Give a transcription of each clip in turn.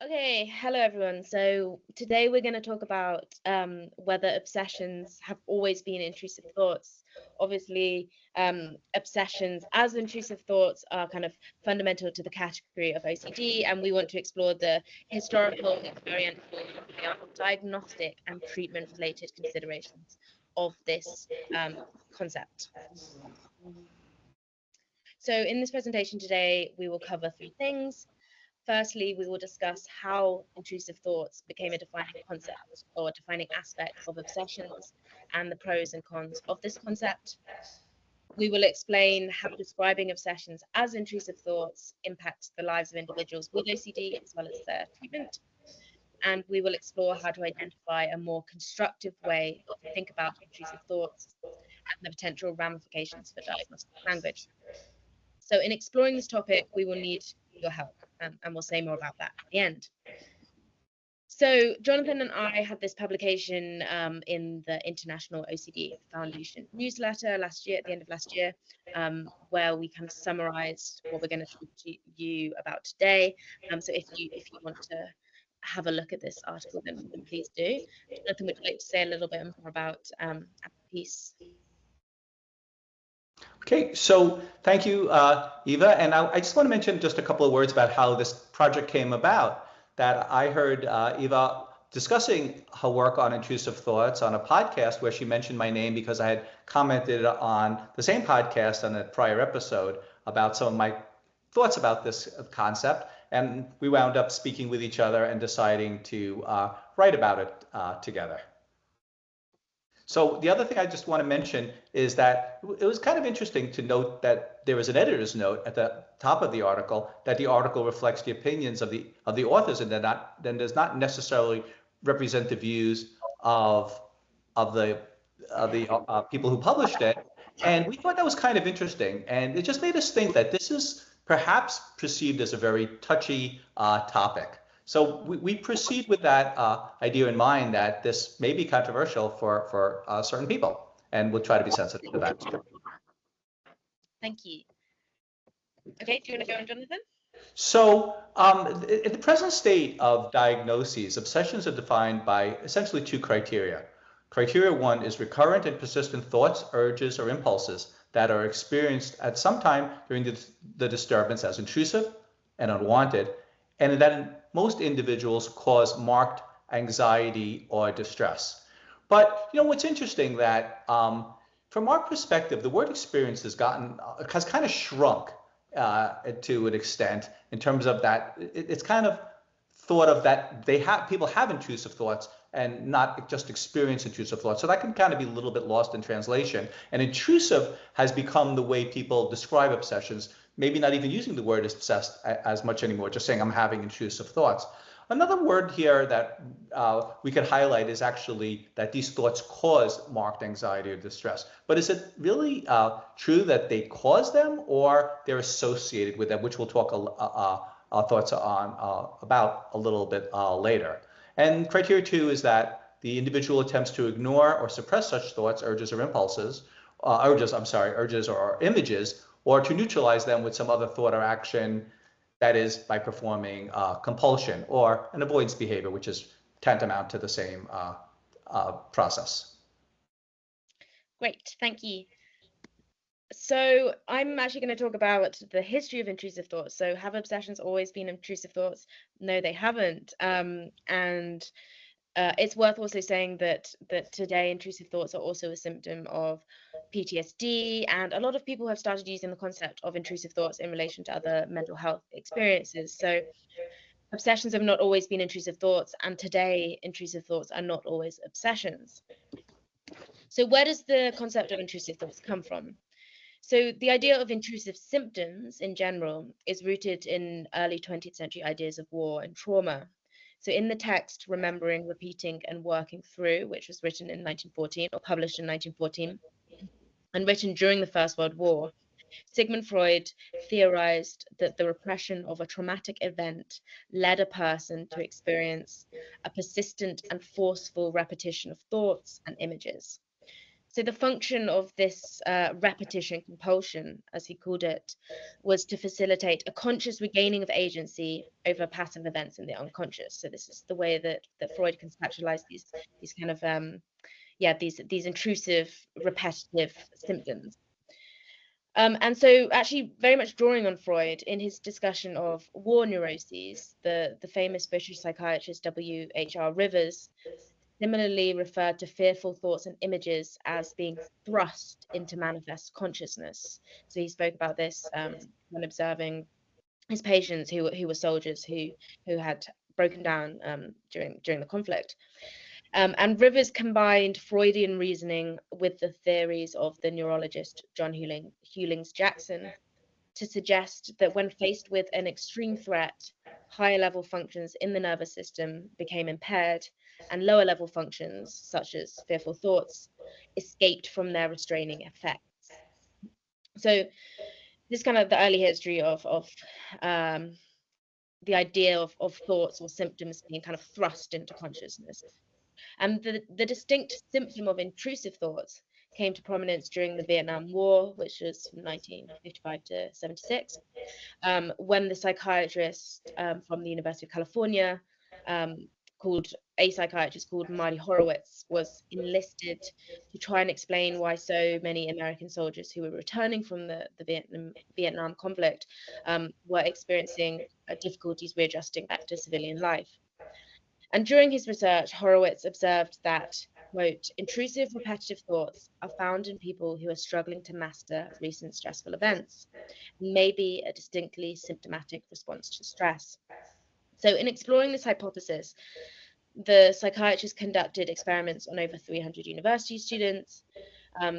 Okay, hello everyone. So today we're going to talk about whether obsessions have always been intrusive thoughts. Obviously, obsessions as intrusive thoughts are kind of fundamental to the category of OCD, and we want to explore the historical, experiential, diagnostic, and treatment-related considerations of this concept. So in this presentation today, we will cover three things. Firstly, we will discuss how intrusive thoughts became a defining concept or a defining aspect of obsessions and the pros and cons of this concept. We will explain how describing obsessions as intrusive thoughts impacts the lives of individuals with OCD as well as their treatment. And we will explore how to identify a more constructive way to think about intrusive thoughts and the potential ramifications for diagnostic language. So in exploring this topic, we will need your help, and we'll say more about that at the end. So Jonathan and I had this publication in the International OCD Foundation newsletter last year, at the end of last year, where we kind of summarized what we're going to talk to you about today. So if you want to have a look at this article, then please do. Jonathan, would you like to say a little bit more about the piece? Okay, so thank you, Eva. And I just want to mention just a couple of words about how this project came about. That I heard Eva discussing her work on intrusive thoughts on a podcast where she mentioned my name because I had commented on the same podcast on a prior episode about some of my thoughts about this concept. And we wound up speaking with each other and deciding to write about it together. So the other thing I just want to mention is that it was kind of interesting to note that there was an editor's note at the top of the article that the article reflects the opinions of the authors and then does not necessarily represent the views of the people who published it. And we thought that was kind of interesting, and it just made us think that this is perhaps perceived as a very touchy topic. So we proceed with that idea in mind that this may be controversial for certain people, and we'll try to be sensitive to that. Thank you. Okay, do you want to go on, Jonathan? So in the present state of diagnoses, obsessions are defined by essentially two criteria. Criteria one is recurrent and persistent thoughts, urges, or impulses that are experienced at some time during the disturbance as intrusive and unwanted, and that in most individuals cause marked anxiety or distress. But what's interesting that from our perspective, the word experience has kind of shrunk to an extent in terms of that it's kind of thought of that people have intrusive thoughts and not just experience intrusive thoughts. So that can kind of be a little bit lost in translation. And intrusive has become the way people describe obsessions, maybe not even using the word obsessed as much anymore, just saying I'm having intrusive thoughts. Another word here that we could highlight is actually that these thoughts cause marked anxiety or distress. But is it really true that they cause them or they're associated with them, which we'll talk our thoughts on about a little bit later. And criteria two is that the individual attempts to ignore or suppress such thoughts, urges, or urges or images, or to neutralize them with some other thought or action, that is by performing compulsion or an avoidance behavior, which is tantamount to the same process. Great, thank you. So I'm actually going to talk about the history of intrusive thoughts. So have obsessions always been intrusive thoughts? No, they haven't. And it's worth also saying that today intrusive thoughts are also a symptom of PTSD, and a lot of people have started using the concept of intrusive thoughts in relation to other mental health experiences. So obsessions have not always been intrusive thoughts, and today intrusive thoughts are not always obsessions. So where does the concept of intrusive thoughts come from? So the idea of intrusive symptoms in general is rooted in early 20th century ideas of war and trauma. So in the text, Remembering, Repeating, and Working Through, which was written in 1914 or published in 1914 and written during the First World War, Sigmund Freud theorized that the repression of a traumatic event led a person to experience a persistent and forceful repetition of thoughts and images. So the function of this repetition compulsion, as he called it, was to facilitate a conscious regaining of agency over passive events in the unconscious. So this is the way that Freud conceptualized these kind of these intrusive, repetitive symptoms. And so actually very much drawing on Freud in his discussion of war neuroses, the famous British psychiatrist W.H.R. Rivers similarly referred to fearful thoughts and images as being thrust into manifest consciousness. So he spoke about this when observing his patients who were soldiers who had broken down during the conflict. And Rivers combined Freudian reasoning with the theories of the neurologist John Hewlings Jackson to suggest that when faced with an extreme threat, higher level functions in the nervous system became impaired, and lower level functions, such as fearful thoughts, escaped from their restraining effects. So this is kind of the early history of the idea of thoughts or symptoms being kind of thrust into consciousness. And the distinct symptom of intrusive thoughts came to prominence during the Vietnam War, which was from 1955 to 76, when the psychiatrist from the University of California, a psychiatrist called Marty Horowitz, was enlisted to try and explain why so many American soldiers who were returning from the Vietnam conflict were experiencing difficulties readjusting back to civilian life. And during his research, Horowitz observed that, quote, intrusive repetitive thoughts are found in people who are struggling to master recent stressful events, and may be a distinctly symptomatic response to stress. So in exploring this hypothesis, the psychiatrist conducted experiments on over 300 university students.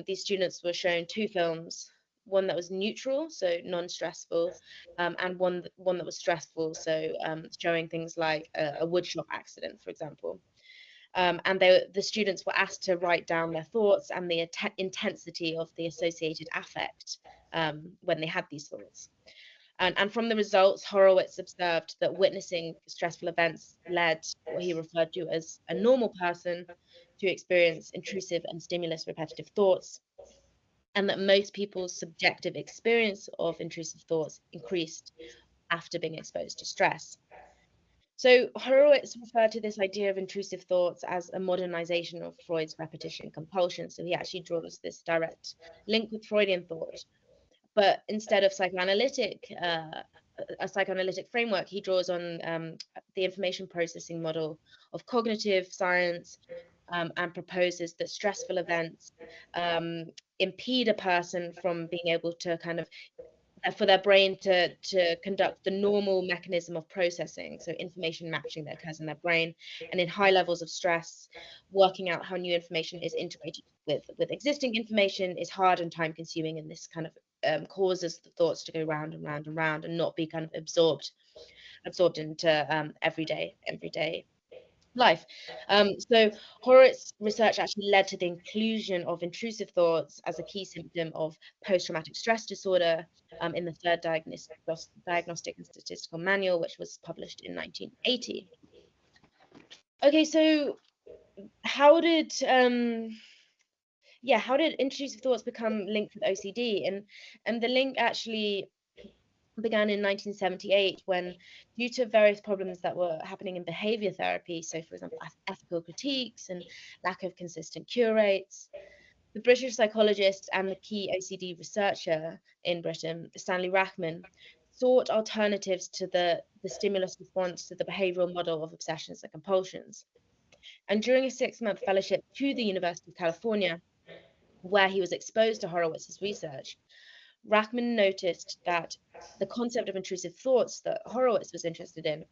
These students were shown two films, one that was neutral, so non-stressful, and one that was stressful, so showing things like a woodshop accident, for example. And the students were asked to write down their thoughts and the intensity of the associated affect when they had these thoughts. And from the results, Horowitz observed that witnessing stressful events led what he referred to as a normal person to experience intrusive and stimulus repetitive thoughts, and that most people's subjective experience of intrusive thoughts increased after being exposed to stress. So Horowitz referred to this idea of intrusive thoughts as a modernization of Freud's repetition compulsion. So he actually draws this direct link with Freudian thought. But instead of a psychoanalytic framework, he draws on the information processing model of cognitive science, and proposes that stressful events impede a person from being able to kind of for their brain to conduct the normal mechanism of processing, so information matching that occurs in their brain, and in high levels of stress, working out how new information is integrated with existing information is hard and time consuming, and this kind of causes the thoughts to go round and round and round and not be kind of absorbed into everyday life. So Horowitz's research actually led to the inclusion of intrusive thoughts as a key symptom of post-traumatic stress disorder in the third Diagnostic and Statistical Manual, which was published in 1980. Okay, so how did intrusive thoughts become linked with OCD? And the link actually began in 1978 when, due to various problems that were happening in behavior therapy, so for example, ethical critiques and lack of consistent cure rates, the British psychologist and the key OCD researcher in Britain, Stanley Rachman, sought alternatives to the stimulus response to the behavioral model of obsessions and compulsions. And during a 6-month fellowship to the University of California, where he was exposed to Horowitz's research, Rachman noticed that the concept of intrusive thoughts that Horowitz was interested in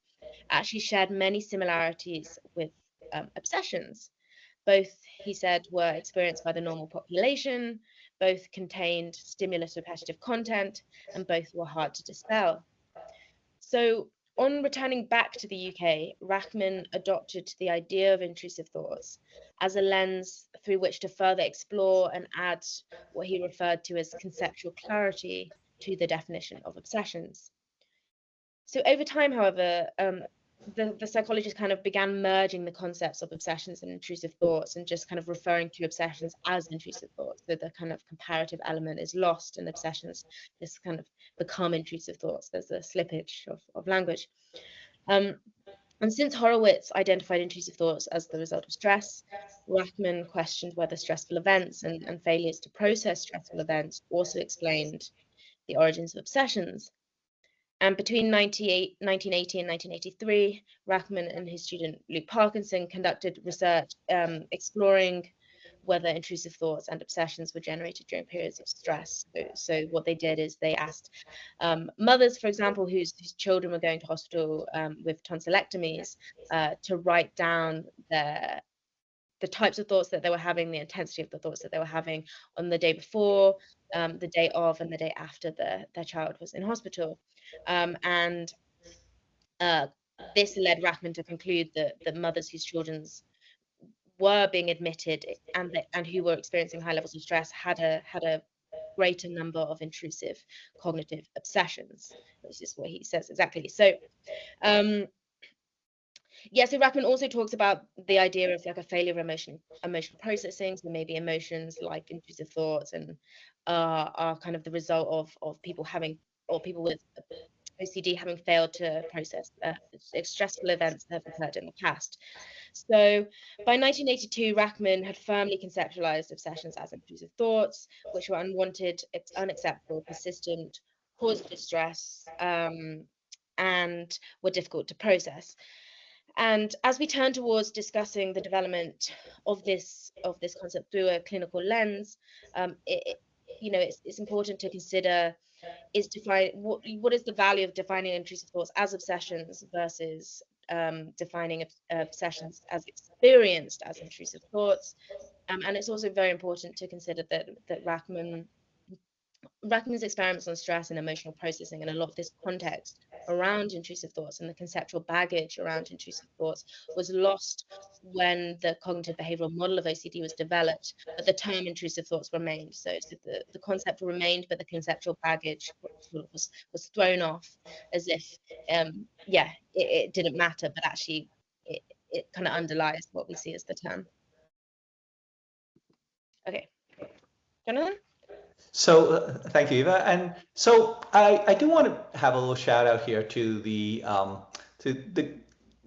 actually shared many similarities with obsessions. Both, he said, were experienced by the normal population, both contained stimulus repetitive content, and both were hard to dispel. So on returning back to the UK, Rachman adopted the idea of intrusive thoughts as a lens through which to further explore and add what he referred to as conceptual clarity to the definition of obsessions. So over time, however, the psychologist kind of began merging the concepts of obsessions and intrusive thoughts and just kind of referring to obsessions as intrusive thoughts. So the kind of comparative element is lost and obsessions just kind of become intrusive thoughts. There's a slippage of language. And since Horowitz identified intrusive thoughts as the result of stress, Rachman questioned whether stressful events and failures to process stressful events also explained the origins of obsessions. And between 1980 and 1983, Rachman and his student Luke Parkinson conducted research exploring whether intrusive thoughts and obsessions were generated during periods of stress. So what they did is they asked mothers, for example, whose children were going to hospital with tonsillectomies, to write down the types of thoughts that they were having, the intensity of the thoughts that they were having on the day before, the day of, and the day after their child was in hospital. And this led Rachman to conclude that the mothers whose children were being admitted and who were experiencing high levels of stress had a greater number of intrusive cognitive obsessions. This is what he says exactly. So yeah, so Rachman also talks about the idea of like a failure of emotional processing. So maybe emotions like intrusive thoughts and are kind of the result of people having, or people with OCD having failed to process stressful events that have occurred in the past. So by 1982, Rachman had firmly conceptualized obsessions as intrusive thoughts, which were unwanted, unacceptable, persistent, caused distress, and were difficult to process. And as we turn towards discussing the development of this concept through a clinical lens, it's important to consider what is the value of defining intrusive thoughts as obsessions versus defining obsessions as experienced as intrusive thoughts. And it's also very important to consider that Rachman's experiments on stress and emotional processing and a lot of this context around intrusive thoughts and the conceptual baggage around intrusive thoughts was lost when the cognitive behavioral model of OCD was developed, but the term intrusive thoughts remained. So the concept remained, but the conceptual baggage was thrown off as if, it didn't matter, but actually it kind of underlies what we see as the term. Okay, Jonathan? So thank you, Eva. And so I do want to have a little shout out here to the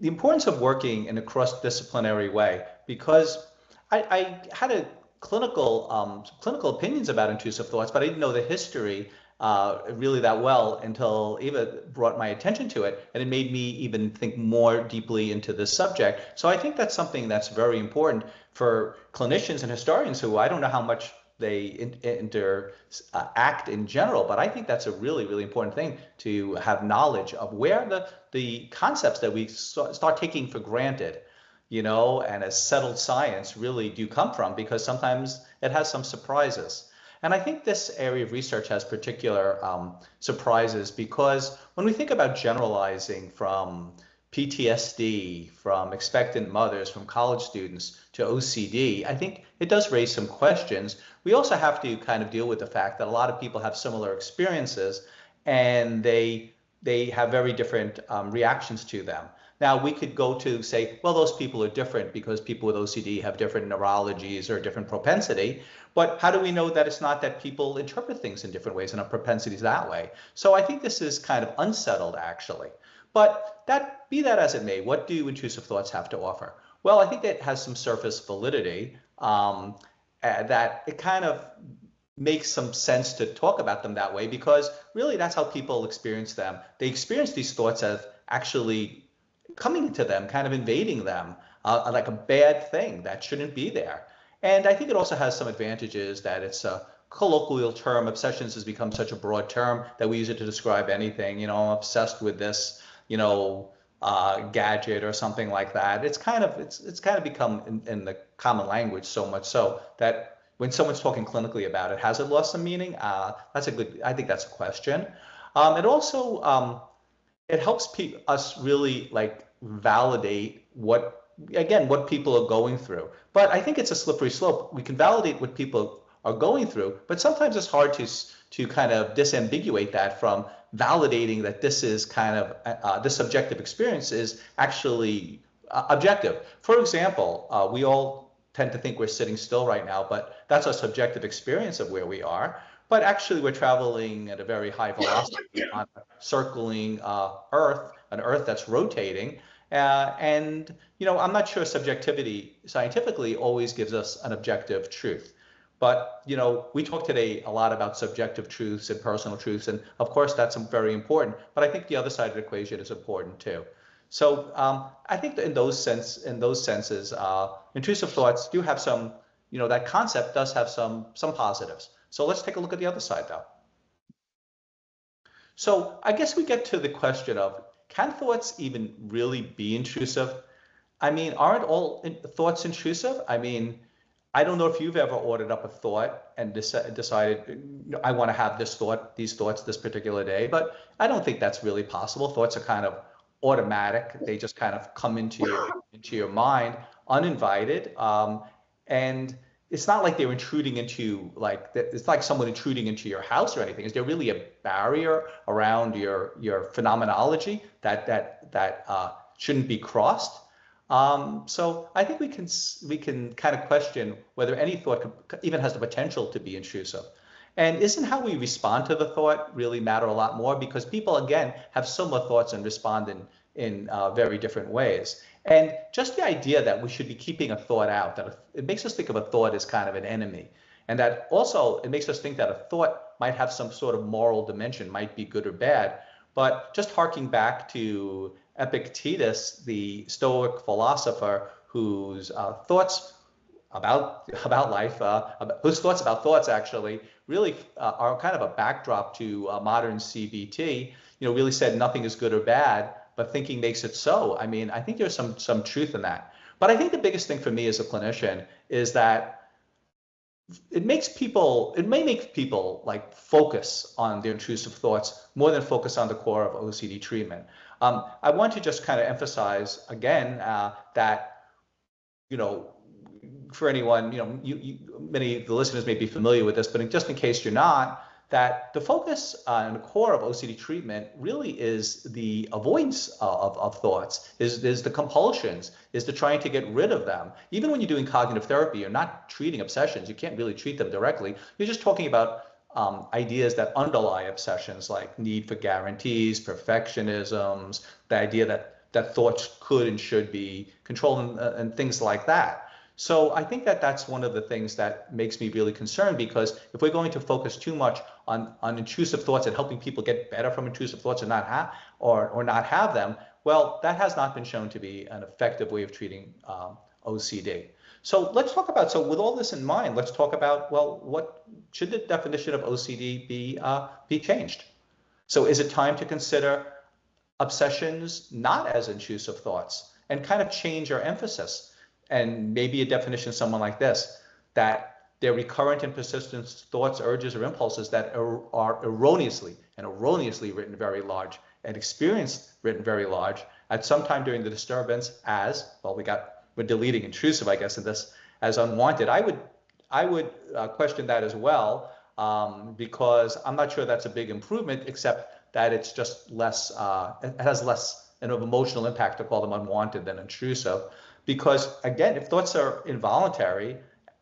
importance of working in a cross-disciplinary way, because I had a clinical opinions about intrusive thoughts, but I didn't know the history really that well until Eva brought my attention to it, and it made me even think more deeply into this subject. So I think that's something that's very important for clinicians and historians who I don't know how much they interact in general, but I think that's a really, really important thing to have knowledge of where the concepts that we start taking for granted, and as settled science really do come from, because sometimes it has some surprises. And I think this area of research has particular surprises, because when we think about generalizing from PTSD, from expectant mothers, from college students to OCD, I think it does raise some questions. We also have to kind of deal with the fact that a lot of people have similar experiences and they have very different reactions to them. Now, we could go to say, well, those people are different because people with OCD have different neurologies or different propensity. But how do we know that it's not that people interpret things in different ways and have propensities that way? So I think this is kind of unsettled, actually. But be that as it may, what do intrusive thoughts have to offer? Well, I think it has some surface validity, that it kind of makes some sense to talk about them that way, because really that's how people experience them. They experience these thoughts as actually coming to them, kind of invading them, like a bad thing that shouldn't be there. And I think it also has some advantages that it's a colloquial term. Obsessions has become such a broad term that we use it to describe anything. I'm obsessed with this, gadget or something like that. It's kind of become in the common language so much so that when someone's talking clinically about it, has it lost some meaning? I think that's a question. It also it helps us really like validate what people are going through. But I think it's a slippery slope. We can validate what people are going through. But sometimes it's hard to kind of disambiguate that from validating that this is kind of this subjective experience is actually objective. For example, we all tend to think we're sitting still right now, but that's a subjective experience of where we are. But actually, we're traveling at a very high velocity on a circling Earth, an Earth that's rotating. And I'm not sure subjectivity scientifically always gives us an objective truth. But we talked today a lot about subjective truths and personal truths, and of course that's very important. But I think the other side of the equation is important too. So I think that in those senses, intrusive thoughts do have some, that concept does have some positives. So let's take a look at the other side, though. So I guess we get to the question of, can thoughts even really be intrusive? I mean, aren't all thoughts intrusive? I mean, I don't know if you've ever ordered up a thought and decided, I want to have these thoughts this particular day, but I don't think that's really possible. Thoughts are kind of automatic. They just kind of come into your mind uninvited. And it's not like they're intruding into, like, it's like someone intruding into your house or anything. Is there really a barrier around your phenomenology that shouldn't be crossed? So I think we can kind of question whether any thought even has the potential to be intrusive. And isn't how we respond to the thought really matter a lot more? Because people, again, have similar thoughts and respond in very different ways. And just the idea that we should be keeping a thought out, that it makes us think of a thought as kind of an enemy. And that also it makes us think that a thought might have some sort of moral dimension, might be good or bad. But just harking back to Epictetus, the Stoic philosopher whose thoughts about life, whose thoughts about thoughts actually really are kind of a backdrop to modern CBT, really said nothing is good or bad, but thinking makes it so. I mean, I think there's some truth in that. But I think the biggest thing for me as a clinician is that it may make people like focus on their intrusive thoughts more than focus on the core of OCD treatment. I want to just kind of emphasize again that, for anyone, many of the listeners may be familiar with this, but just in case you're not, that the focus on the core of OCD treatment really is the avoidance of thoughts, is the compulsions, is the trying to get rid of them. Even when you're doing cognitive therapy, you're not treating obsessions. You can't really treat them directly. You're just talking about ideas that underlie obsessions, like need for guarantees, perfectionisms, the idea that thoughts could and should be controlled, and things like that. So I think that that's one of the things that makes me really concerned, because if we're going to focus too much on intrusive thoughts and helping people get better from intrusive thoughts and not have them, well, that has not been shown to be an effective way of treating OCD. So let's talk about, so with all this in mind, let's talk about, well, what should the definition of OCD be changed? So is it time to consider obsessions not as intrusive thoughts and kind of change our emphasis? And maybe a definition someone like this, that they're recurrent and persistent thoughts, urges, or impulses that are erroneously written very large and experienced written very large at some time during the disturbance as, well, we're deleting intrusive, I guess, in this, as unwanted. I would question that as well, because I'm not sure that's a big improvement, except that it's just less, it has less of emotional impact to call them unwanted than intrusive. Because again, if thoughts are involuntary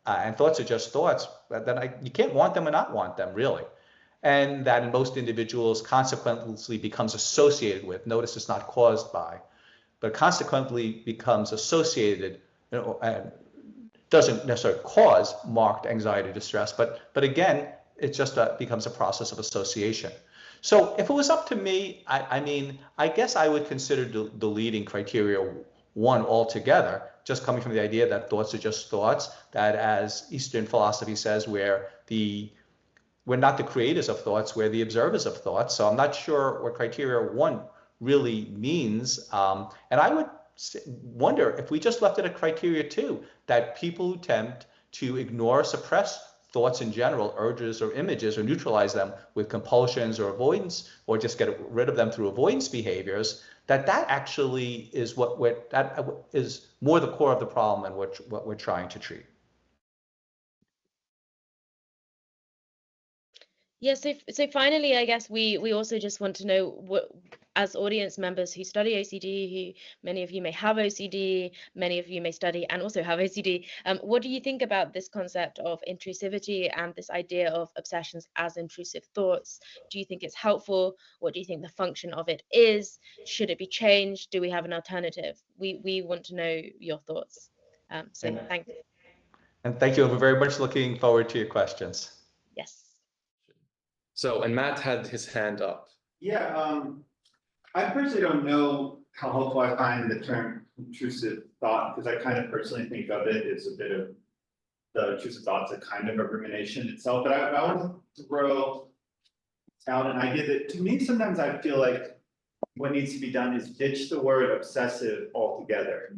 and thoughts are just thoughts, then you can't want them or not want them, really. And that in most individuals consequently becomes associated with, notice it's not caused by, but consequently becomes associated, and doesn't necessarily cause marked anxiety, distress, but again, it just becomes a process of association. So if it was up to me, I mean, I guess I would consider deleting criteria 1 altogether, just coming from the idea that thoughts are just thoughts, that as Eastern philosophy says, we're not the creators of thoughts, we're the observers of thoughts. So I'm not sure what criteria 1 really means. And I would wonder if we just left it at criteria 2, that people who tend to ignore, suppress thoughts in general, urges or images, or neutralize them with compulsions or avoidance, or just get rid of them through avoidance behaviors, that actually is that is more the core of the problem and what we're trying to treat. Yeah, so finally, I guess we also just want to know, what, as audience members who study OCD, who many of you may have OCD, many of you may study and also have OCD, what do you think about this concept of intrusivity and this idea of obsessions as intrusive thoughts? Do you think it's helpful? What do you think the function of it is? Should it be changed? Do we have an alternative? We want to know your thoughts. So thanks. And thank you. We're very much looking forward to your questions. Yes. So, and Matt had his hand up. Yeah, I personally don't know how helpful I find the term intrusive thought, because I kind of personally think of it as a bit of the intrusive thought's a kind of a rumination itself. But I want to throw out an idea that, to me, sometimes I feel like what needs to be done is ditch the word obsessive altogether.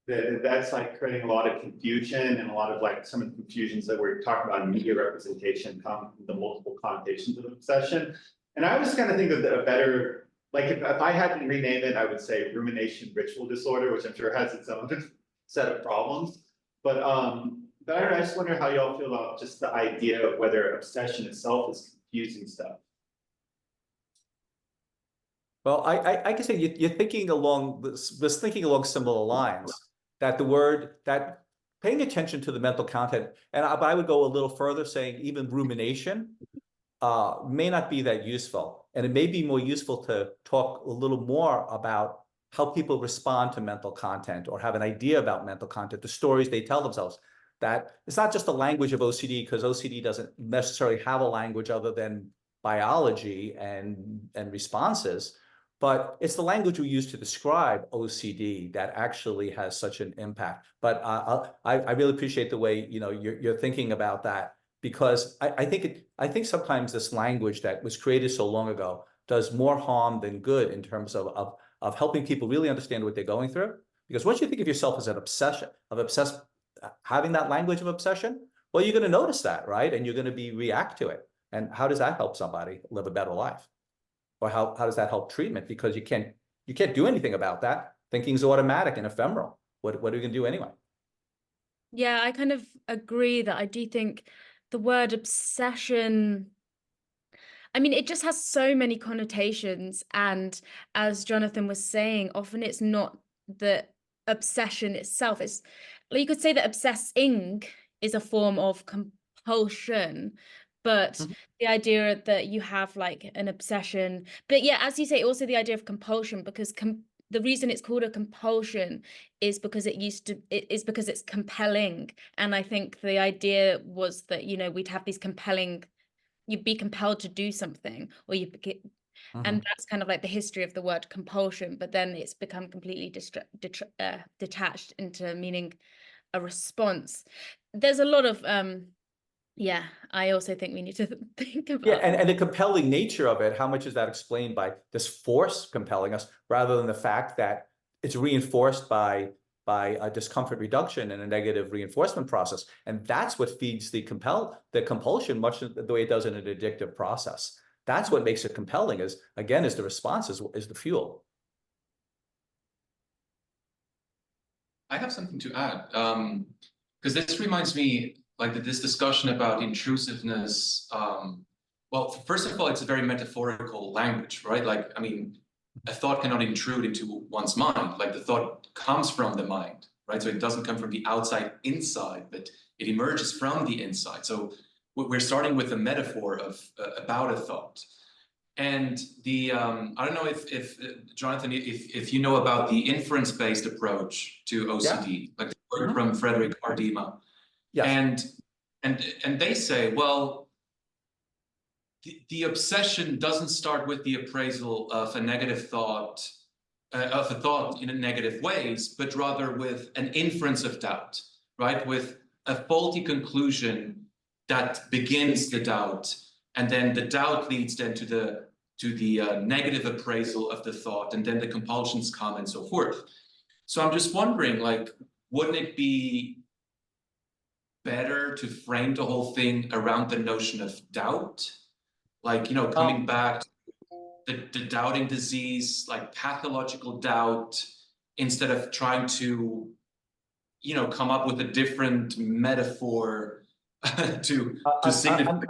That's like creating a lot of confusion, and a lot of like some of the confusions that we're talking about in media representation come from the multiple connotations of obsession. And I was kind of think of a better, like if I had to rename it, I would say rumination ritual disorder, which I'm sure has its own set of problems. But I just wonder how y'all feel about just the idea of whether obsession itself is confusing stuff. Well, I can say you're thinking along was thinking along similar lines, that the word, that paying attention to the mental content, and I would go a little further, saying even rumination may not be that useful. And it may be more useful to talk a little more about how people respond to mental content, or have an idea about mental content, the stories they tell themselves. That it's not just the language of OCD, because OCD doesn't necessarily have a language other than biology and responses. But it's the language we use to describe OCD that actually has such an impact. But I really appreciate the way you're thinking about that, because I think sometimes this language that was created so long ago does more harm than good in terms of helping people really understand what they're going through. Because once you think of yourself as an obsession, having that language of obsession, well, you're going to notice that, right? And you're going to react to it. And how does that help somebody live a better life? Or how does that help treatment? Because you can't do anything about that. Thinking's automatic and ephemeral. What are you gonna do anyway? Yeah, I kind of agree that I do think the word obsession, I mean, it just has so many connotations. And as Jonathan was saying, often it's not the obsession itself. It's, you could say that obsessing is a form of compulsion, but the idea that you have like an obsession, but yeah, as you say, also the idea of compulsion, because the reason it's called a compulsion is because because it's compelling. And I think the idea was that, we'd have these compelling, you'd be compelled to do something, or and that's kind of like the history of the word compulsion, but then it's become completely detached into meaning a response. There's a lot of yeah, I also think we need to think about. Yeah, and the compelling nature of it, how much is that explained by this force compelling us, rather than the fact that it's reinforced by a discomfort reduction and a negative reinforcement process. And that's what feeds the compulsion, much the way it does in an addictive process. That's what makes it compelling, is the response is the fuel. I have something to add, because this reminds me, like, this discussion about intrusiveness. Well, first of all, it's a very metaphorical language, right? Like, I mean, a thought cannot intrude into one's mind. Like, the thought comes from the mind, right? So it doesn't come from the outside inside, but it emerges from the inside. So we're starting with a metaphor of about a thought. And the I don't know if Jonathan, if you know about the inference-based approach to OCD, like the work from Frederick Ardima. Yes. And they say, well, the obsession doesn't start with the appraisal of a negative thought, of a thought in a negative ways, but rather with an inference of doubt, right? With a faulty conclusion that begins the doubt, and then the doubt leads then to the negative appraisal of the thought, and then the compulsions come and so forth. So I'm just wondering, like, wouldn't it be better to frame the whole thing around the notion of doubt? Like, coming back to the doubting disease, like pathological doubt, instead of trying to, come up with a different metaphor to signify.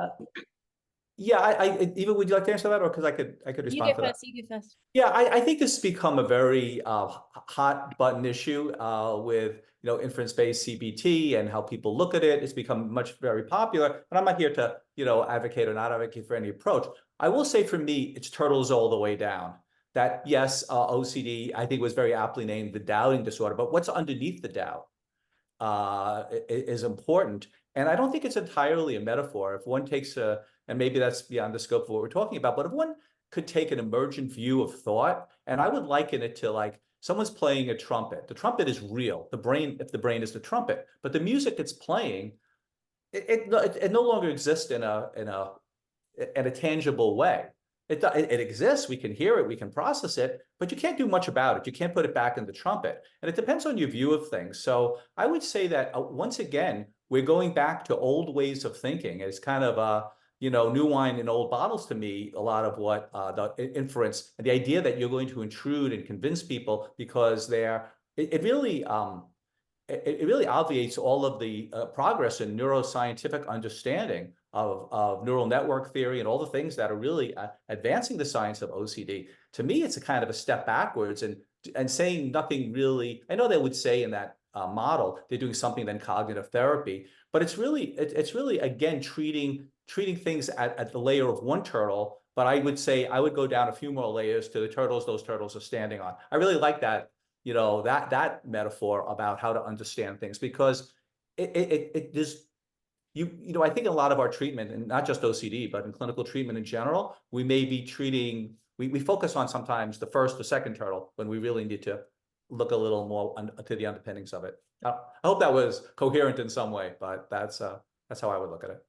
Eva, would you like to answer that, or because I could respond to that? You go first. Yeah, I think this has become a very hot button issue with inference-based CBT and how people look at it. It's become very popular, but I'm not here to advocate or not advocate for any approach. I will say for me, it's turtles all the way down. That yes, OCD I think was very aptly named the doubting disorder, but what's underneath the doubt is important. And I don't think it's entirely a metaphor. If one takes and maybe that's beyond the scope of what we're talking about, but if one could take an emergent view of thought, and I would liken it to like someone's playing a trumpet. The trumpet is real. The brain, if the brain is the trumpet, but the music it's playing, it no longer exists in a tangible way. It exists. We can hear it. We can process it, but you can't do much about it. You can't put it back in the trumpet, and it depends on your view of things. So I would say that once again, we're going back to old ways of thinking. It's kind of new wine in old bottles to me, a lot of what the inference and the idea that you're going to intrude and convince people because it really obviates all of the progress in neuroscientific understanding of neural network theory and all the things that are really advancing the science of OCD. To me, it's a kind of a step backwards and saying nothing really. I know they would say in that model they're doing something than cognitive therapy, but it's really again treating things at the layer of one turtle. But I would say I would go down a few more layers to the turtles those turtles are standing on. I really like that that metaphor about how to understand things, because I think a lot of our treatment, and not just OCD, but in clinical treatment in general, we may be treating, we focus on sometimes the first or second turtle when we really need to look a little more to the underpinnings of it. I hope that was coherent in some way, but that's how I would look at it.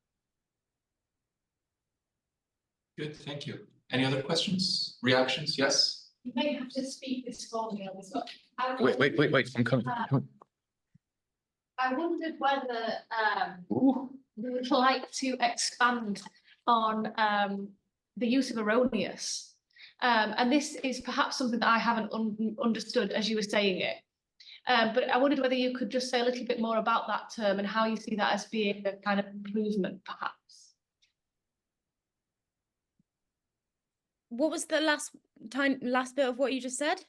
Good, thank you. Any other questions, reactions? Yes? You may have to speak this formula as well. Wait, I'm coming. I wondered whether you would like to expand on the use of erroneous. And this is perhaps something that I haven't understood as you were saying it. But I wondered whether you could just say a little bit more about that term and how you see that as being a kind of improvement, perhaps. What was the last bit of what you just said?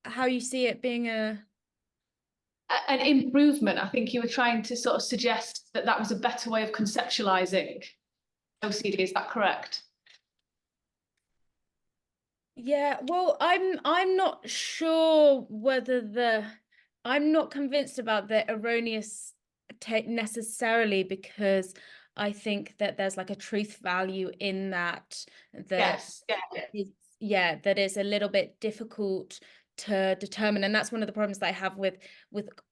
How you see it being an improvement. I think you were trying to sort of suggest that was a better way of conceptualizing OCD. Is that correct? Yeah, well, I'm not sure whether I'm not convinced about the erroneous necessarily, because I think that there's like a truth value in that. Yes. Yeah, that is a little bit difficult to determine, and that's one of the problems that I have with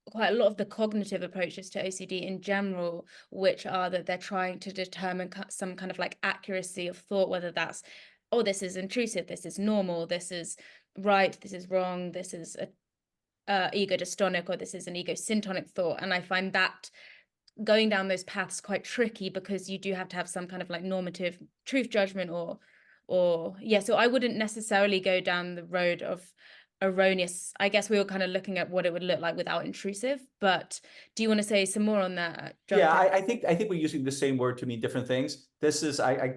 quite a lot of the cognitive approaches to OCD in general, which are that they're trying to determine some kind of like accuracy of thought, whether that's, oh, this is intrusive, this is normal, this is right, this is wrong, this is a ego-dystonic, or this is an ego-syntonic thought. And I find that going down those paths quite tricky, because you do have to have some kind of like normative truth judgment or yeah. So I wouldn't necessarily go down the road of erroneous. I guess we were kind of looking at what it would look like without intrusive, but do you want to say some more on that, Jonathan? Yeah, I think we're using the same word to mean different things. This is, I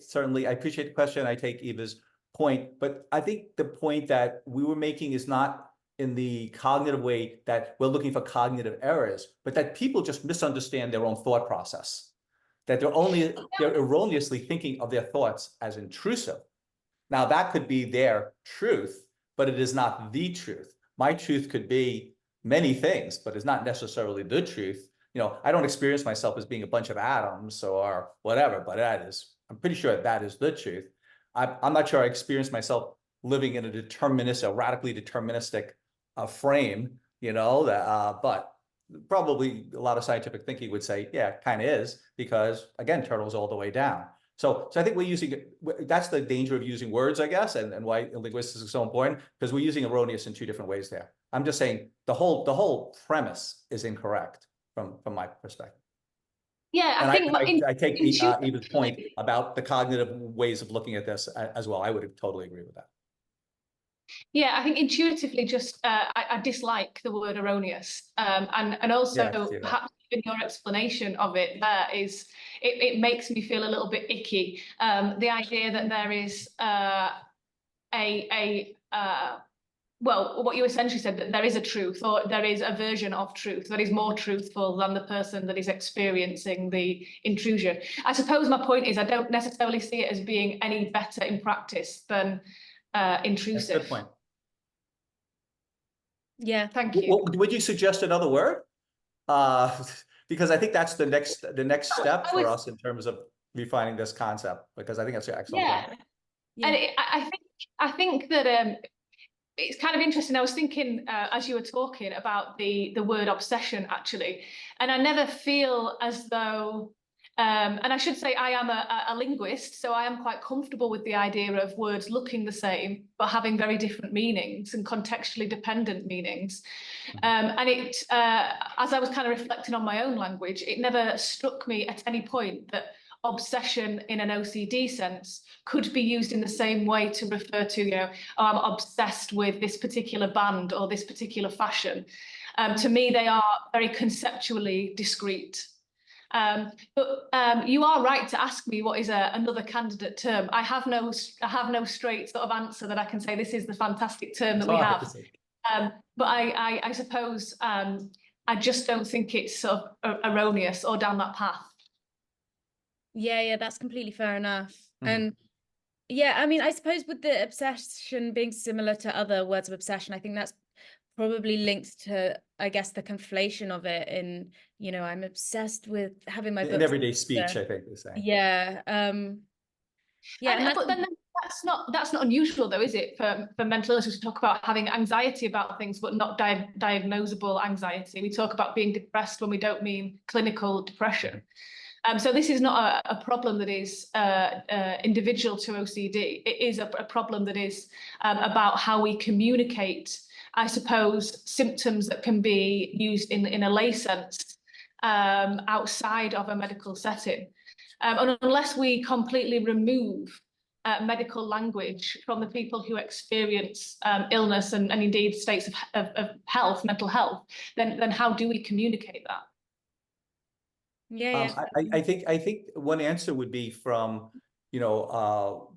certainly appreciate the question. I take Eva's point, but I think the point that we were making is not in the cognitive way that we're looking for cognitive errors, but that people just misunderstand their own thought process, that they're erroneously thinking of their thoughts as intrusive. Now that could be their truth, but it is not the truth. My truth could be many things, but it's not necessarily the truth. I don't experience myself as being a bunch of atoms or whatever, but I'm pretty sure that is the truth. I'm not sure I experience myself living in a radically deterministic frame, but probably a lot of scientific thinking would say, yeah, it kind of is, because again, turtles all the way down. So I think that's the danger of using words, I guess, and why linguistics is so important, because we're using erroneous in two different ways there. I'm just saying the whole premise is incorrect from my perspective. Yeah, I take Eva's point about the cognitive ways of looking at this as well. I would totally agree with that. Yeah, I think intuitively, just I dislike the word erroneous, and also perhaps even your explanation of it there is, it makes me feel a little bit icky. The idea that there is well, what you essentially said, that there is a truth, or there is a version of truth that is more truthful than the person that is experiencing the intrusion. I suppose my point is I don't necessarily see it as being any better in practice than intrusive. That's a good point. Yeah. Thank you. Would you suggest another word? Because I think that's the next step for us in terms of refining this concept, because I think that's an excellent point. Yeah. And I think that it's kind of interesting. I was thinking as you were talking about the word obsession, actually, and I never feel as though, and I should say I am a linguist, so I am quite comfortable with the idea of words looking the same but having very different meanings and contextually dependent meanings. And it, as I was kind of reflecting on my own language, it never struck me at any point that obsession in an OCD sense could be used in the same way to refer to, you know, oh, I'm obsessed with this particular band or this particular fashion. To me, they are very conceptually discrete. But you are right to ask me what is another candidate term. I have no straight sort of answer that I can say this is the fantastic term that we have. But I suppose I just don't think it's sort of erroneous or down that path. Yeah, that's completely fair enough. Mm-hmm. And yeah, I mean, I suppose with the obsession being similar to other words of obsession, I think that's probably linked to, I guess, the conflation of it in, you know, I'm obsessed with having my books In everyday speech, I think they say. Yeah. Yeah. But then that's not unusual though, is it, for mental illness to talk about having anxiety about things, but not diagnosable anxiety. We talk about being depressed when we don't mean clinical depression. So this is not a problem that is individual to OCD. It is a problem that is about how we communicate, I suppose, symptoms that can be used in a lay sense outside of a medical setting. And unless we completely remove medical language from the people who experience illness and indeed states of health, mental health, then how do we communicate that? Yeah. I think one answer would be from, you know,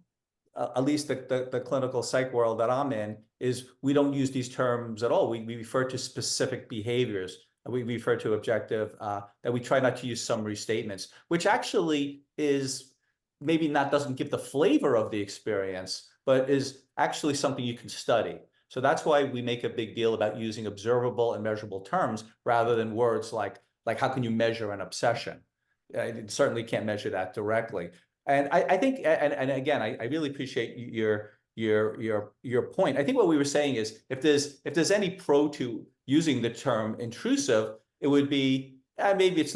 at least the clinical psych world that I'm in, is we don't use these terms at all. We refer to specific behaviors. We refer to objective, that we try not to use summary statements, which actually is maybe doesn't give the flavor of the experience, but is actually something you can study. So that's why we make a big deal about using observable and measurable terms rather than words like how can you measure an obsession? You certainly can't measure that directly. And I think, and again, I really appreciate your point. I think what we were saying is if there's any pro to using the term intrusive, it would be maybe it's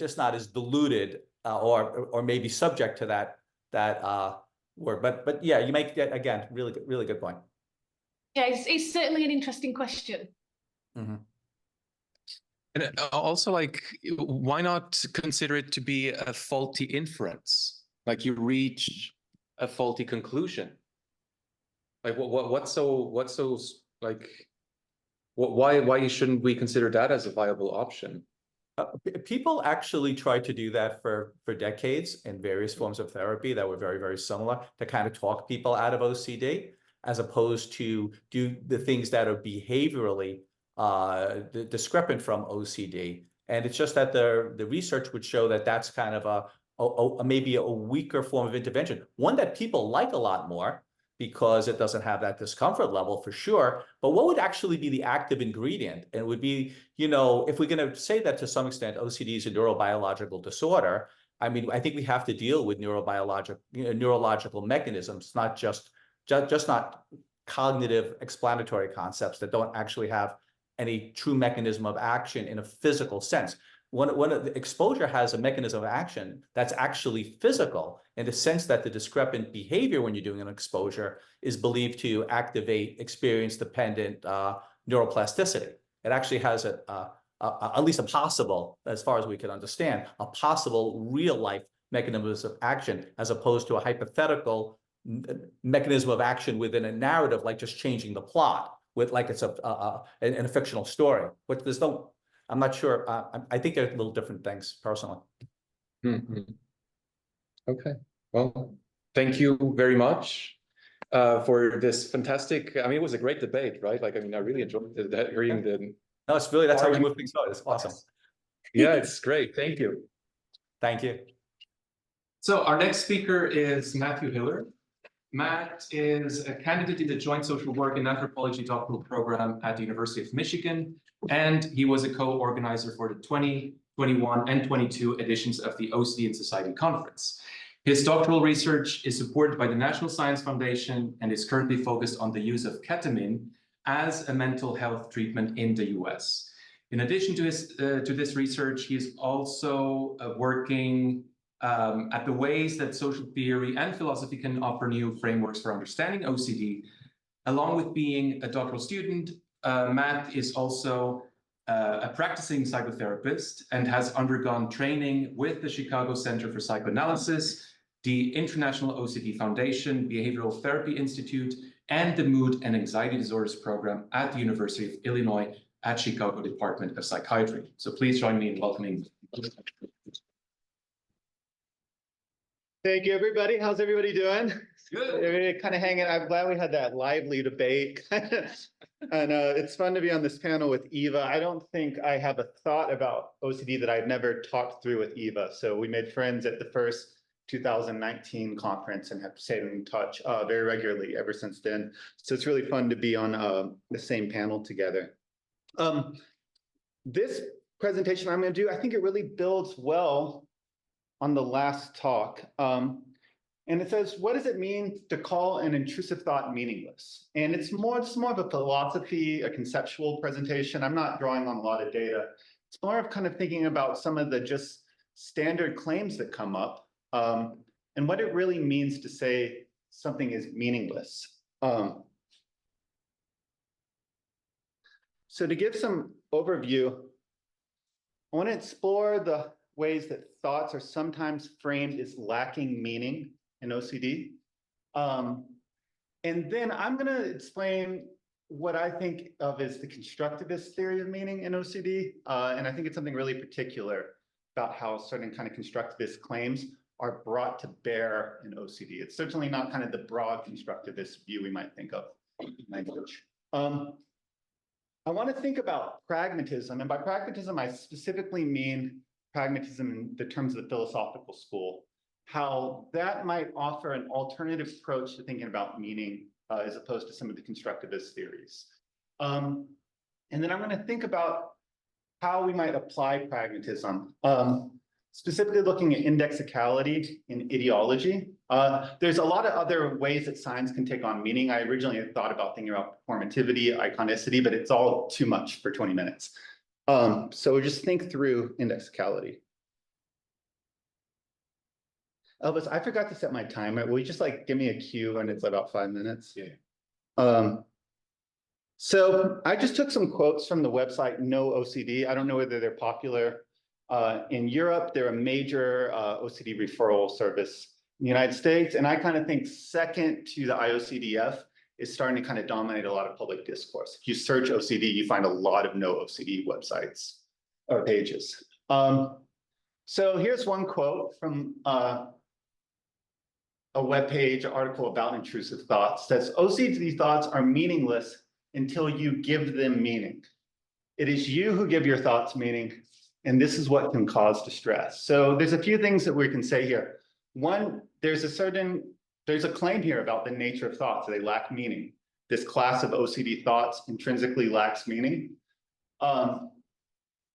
just not as diluted or maybe subject to that word. But yeah, you make again really good point. Yeah, it's certainly an interesting question. Mm-hmm. And also, like, why not consider it to be a faulty inference? Like you reach a faulty conclusion. Like what's so like, why shouldn't we consider that as a viable option? People actually tried to do that for decades in various forms of therapy that were very, very similar to kind of talk people out of OCD, as opposed to do the things that are behaviorally discrepant from OCD. And it's just that the research would show that that's kind of maybe a weaker form of intervention, one that people like a lot more because it doesn't have that discomfort level for sure. But what would actually be the active ingredient? And it would be, you know, if we're going to say that to some extent OCD is a neurobiological disorder, I mean, I think we have to deal with neurological mechanisms, not just not cognitive explanatory concepts that don't actually have any true mechanism of action in a physical sense. When the exposure has a mechanism of action that's actually physical, in the sense that the discrepant behavior when you're doing an exposure is believed to activate experience-dependent neuroplasticity. It actually has at least a possible, as far as we can understand, a possible real-life mechanism of action, as opposed to a hypothetical mechanism of action within a narrative, like just changing the plot, with like it's in a fictional story, which there's no I'm not sure. I think they're little different things personally. Okay, well, thank you very much for this fantastic, I mean, it was a great debate, right? Like, I mean, I really enjoyed hearing the... No, it's really, that's how we move things forward. It's awesome. Yeah, it's great. Thank you. Thank you. So our next speaker is Matthew Hiller. Matt is a candidate in the Joint Social Work and Anthropology doctoral program at the University of Michigan, and he was a co-organizer for the 2021 and 22 editions of the OCD in Society conference. His doctoral research is supported by the National Science Foundation and is currently focused on the use of ketamine as a mental health treatment in the US. In addition to this research, he is also working at the ways that social theory and philosophy can offer new frameworks for understanding OCD. Along with being a doctoral student, Matt is also a practicing psychotherapist and has undergone training with the Chicago Center for Psychoanalysis, the International OCD Foundation, Behavioral Therapy Institute, and the Mood and Anxiety Disorders Program at the University of Illinois at Chicago Department of Psychiatry. So please join me in welcoming. Thank you, everybody. How's everybody doing? Good. Everybody kind of hanging. I'm glad we had that lively debate. And it's fun to be on this panel with Eva. I don't think I have a thought about OCD that I've never talked through with Eva. So we made friends at the first 2019 conference and have stayed in touch very regularly ever since then. So it's really fun to be on the same panel together. This presentation I'm going to do, I think it really builds well on the last talk. And it says, what does it mean to call an intrusive thought meaningless? And it's more of a philosophy, a conceptual presentation. I'm not drawing on a lot of data. It's more of kind of thinking about some of the just standard claims that come up and what it really means to say something is meaningless. So to give some overview, I want to explore the ways that thoughts are sometimes framed as lacking meaning in OCD. And then I'm going to explain what I think of as the constructivist theory of meaning in OCD. And I think it's something really particular about how certain kind of constructivist claims are brought to bear in OCD. It's certainly not kind of the broad constructivist view we might think of in language. I want to think about pragmatism. And by pragmatism, I specifically mean pragmatism in the terms of the philosophical school, how that might offer an alternative approach to thinking about meaning as opposed to some of the constructivist theories. And then I'm going to think about how we might apply pragmatism, specifically looking at indexicality in ideology. There's a lot of other ways that science can take on meaning. I originally had thought about thinking about performativity, iconicity, but it's all too much for 20 minutes. So just think through indexicality. Elvis, I forgot to set my timer. Will you just like give me a cue when it's about 5 minutes? Yeah. So I just took some quotes from the website No OCD. I don't know whether they're popular. In Europe, they're a major OCD referral service in the United States. And I kind of think second to the IOCDF is starting to kind of dominate a lot of public discourse. If you search OCD, you find a lot of No OCD websites or pages. So here's one quote from a webpage article about intrusive thoughts. It says, OCD thoughts are meaningless until you give them meaning. It is you who give your thoughts meaning, and this is what can cause distress. So there's a few things that we can say here. One, there's a claim here about the nature of thoughts. They lack meaning. This class of OCD thoughts intrinsically lacks meaning.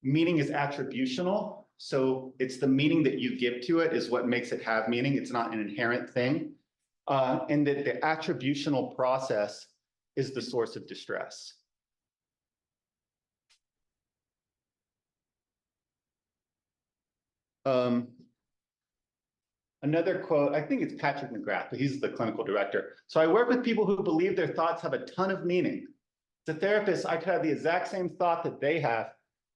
Meaning is attributional. So it's the meaning that you give to it is what makes it have meaning. It's not an inherent thing. And that the attributional process is the source of distress. Another quote, I think it's Patrick McGrath, but he's the clinical director. So I work with people who believe their thoughts have a ton of meaning. As a therapist, I could have the exact same thought that they have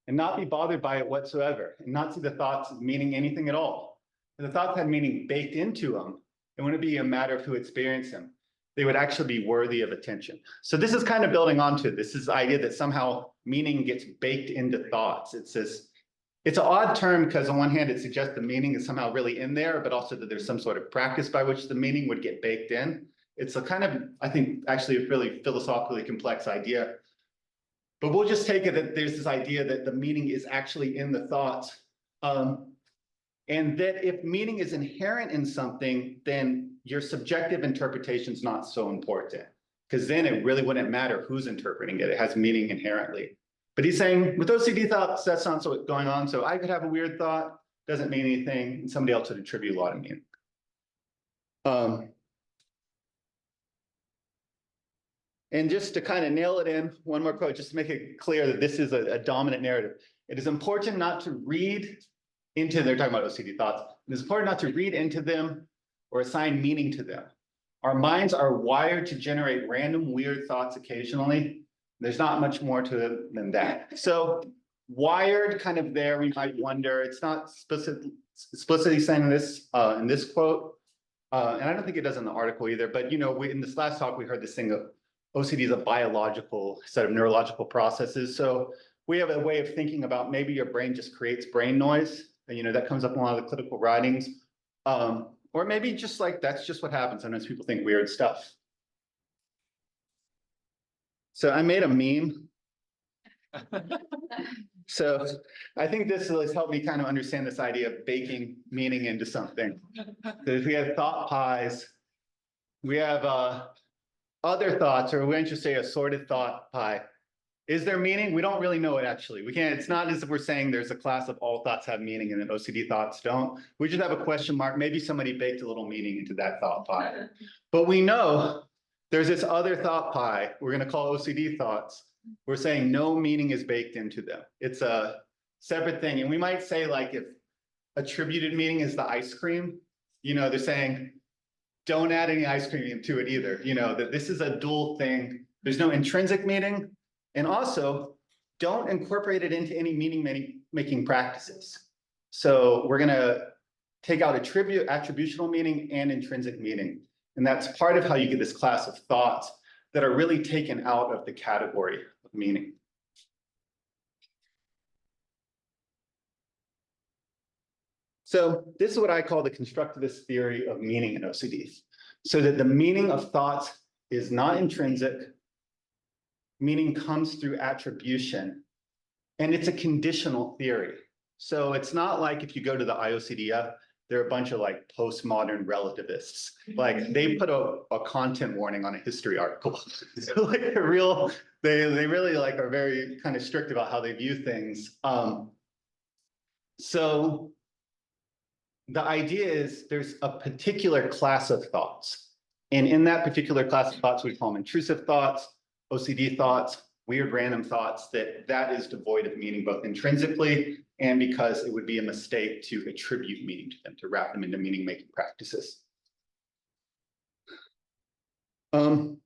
and not be bothered by it whatsoever, and not see the thoughts as meaning anything at all. If the thoughts had meaning baked into them, it wouldn't be a matter of who experienced them. they would actually be worthy of attention. So this is kind of building onto it. This is the idea that somehow meaning gets baked into thoughts. It's an odd term because on one hand, it suggests the meaning is somehow really in there, but also that there's some sort of practice by which the meaning would get baked in. It's a kind of, I think, actually a really philosophically complex idea. But we'll just take it that there's this idea that the meaning is actually in the thoughts. And that if meaning is inherent in something, then your subjective interpretation is not so important, because then it really wouldn't matter who's interpreting it. It has meaning inherently. But he's saying with OCD thoughts, that's not what's going on. So I could have a weird thought, doesn't mean anything, and somebody else would attribute a lot of meaning. And just to kind of nail it in, one more quote, just to make it clear that this is a dominant narrative. It is important not to read into, they're talking about OCD thoughts. It is important not to read into them or assign meaning to them. Our minds are wired to generate random weird thoughts occasionally. There's not much more to it than that. So wired kind of there, we might wonder, it's not explicitly saying this in this quote. And I don't think it does in the article either, but you know, in this last talk, we heard this thing of OCD is a biological set of neurological processes. So we have a way of thinking about maybe your brain just creates brain noise. And, you know, that comes up in a lot of the clinical writings. Or maybe just like, that's just what happens. Sometimes people think weird stuff. So I made a meme. So I think this has helped me kind of understand this idea of baking meaning into something. So if we have thought pies, we have other thoughts, or we might just say assorted thought pie. Is there meaning? We don't really know it actually. We can't, it's not as if we're saying there's a class of all thoughts have meaning and then OCD thoughts don't. We just have a question mark. Maybe somebody baked a little meaning into that thought pie. But we know there's this other thought pie we're going to call OCD thoughts. We're saying no meaning is baked into them. It's a separate thing. And we might say, like, if attributed meaning is the ice cream, you know, they're saying, don't add any ice cream to it either. You know, that this is a dual thing. There's no intrinsic meaning. And also, don't incorporate it into any meaning-making practices. So we're going to take out attributional meaning and intrinsic meaning. And that's part of how you get this class of thoughts that are really taken out of the category of meaning. So this is what I call the constructivist theory of meaning in OCD. So that the meaning of thoughts is not intrinsic. Meaning comes through attribution, and it's a conditional theory. So it's not like if you go to the IOCDF, there are a bunch of like postmodern relativists. Like they put a content warning on a history article. So like they really like are very kind of strict about how they view things. So the idea is there's a particular class of thoughts. And in that particular class of thoughts, we call them intrusive thoughts, OCD thoughts, weird random thoughts, that is devoid of meaning, both intrinsically and because it would be a mistake to attribute meaning to them, to wrap them into meaning-making practices. And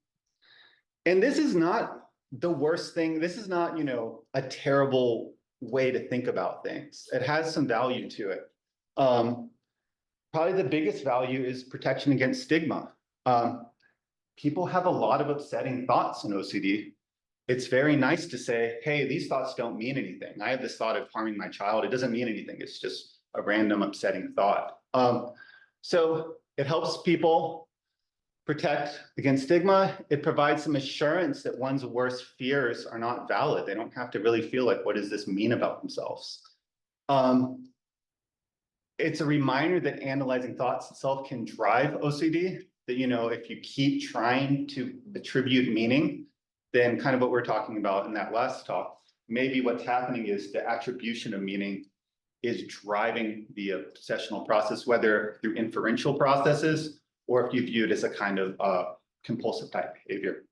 this is not the worst thing. This is not, you know, a terrible way to think about things. It has some value to it. Probably the biggest value is protection against stigma. People have a lot of upsetting thoughts in OCD. It's very nice to say, hey, these thoughts don't mean anything. I have this thought of harming my child. It doesn't mean anything. It's just a random upsetting thought. So it helps people protect against stigma. It provides some assurance that one's worst fears are not valid. They don't have to really feel like, what does this mean about themselves? It's a reminder that analyzing thoughts itself can drive OCD. That, you know, if you keep trying to attribute meaning, then kind of what we're talking about in that last talk, maybe what's happening is the attribution of meaning is driving the obsessional process, whether through inferential processes or if you view it as a kind of compulsive type behavior.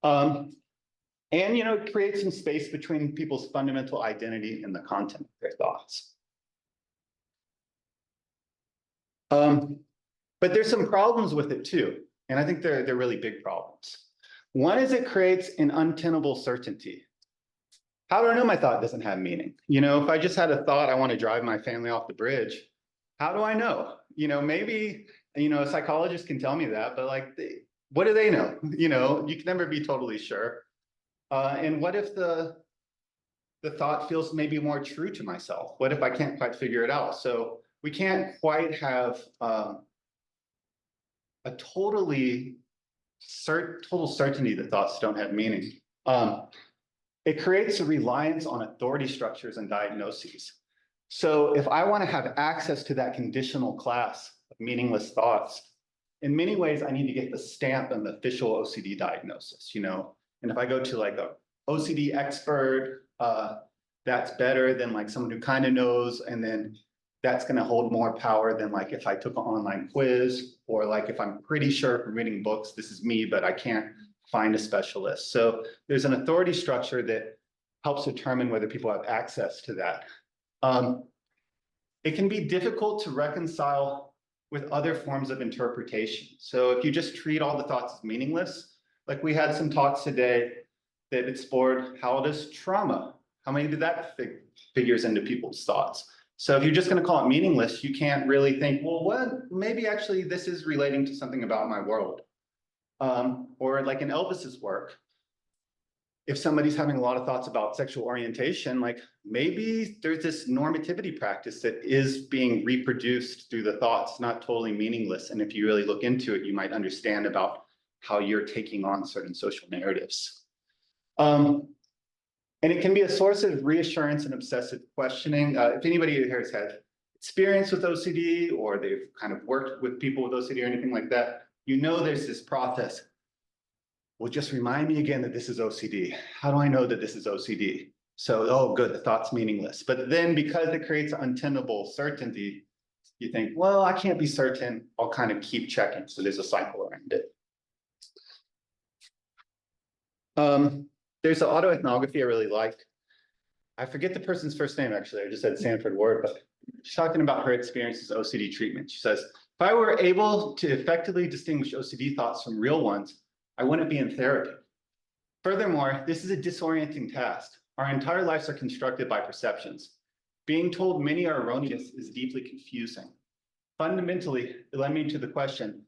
And, you know, it creates some space between people's fundamental identity and the content of their thoughts. But there's some problems with it too. And I think they're really big problems. One is it creates an untenable certainty. How do I know my thought doesn't have meaning? You know, if I just had a thought, I want to drive my family off the bridge, how do I know? You know, maybe, you know, a psychologist can tell me that, but like what do they know? You know, you can never be totally sure. And what if the thought feels maybe more true to myself? What if I can't quite figure it out? So we can't quite have a total certainty that thoughts don't have meaning. It creates a reliance on authority structures and diagnoses. So if I want to have access to that conditional class of meaningless thoughts, in many ways, I need to get the stamp and the official OCD diagnosis, you know? And if I go to like a OCD expert, that's better than like someone who kind of knows, and then that's going to hold more power than like if I took an online quiz, or like if I'm pretty sure from reading books, this is me, but I can't find a specialist. So there's an authority structure that helps determine whether people have access to that. It can be difficult to reconcile with other forms of interpretation. So if you just treat all the thoughts as meaningless, like we had some talks today that explored how does trauma, how many did that figures into people's thoughts? So if you're just going to call it meaningless, you can't really think, well, what? Maybe actually this is relating to something about my world. Or like in Elvis's work, if somebody's having a lot of thoughts about sexual orientation, like maybe there's this normativity practice that is being reproduced through the thoughts, not totally meaningless. And if you really look into it, you might understand about how you're taking on certain social narratives. And it can be a source of reassurance and obsessive questioning. If anybody here has had experience with OCD, or they've kind of worked with people with OCD or anything like that, you know there's this process. Well, just remind me again that this is OCD. How do I know that this is OCD? So, oh, good, the thought's meaningless. But then because it creates untenable certainty, you think, well, I can't be certain. I'll kind of keep checking. So there's a cycle around it. There's an autoethnography I really like. I forget the person's first name, actually. I just said Sanford Ward, but she's talking about her experiences with OCD treatment. She says, if I were able to effectively distinguish OCD thoughts from real ones, I wouldn't be in therapy. Furthermore, this is a disorienting task. Our entire lives are constructed by perceptions. Being told many are erroneous is deeply confusing. Fundamentally, it led me to the question,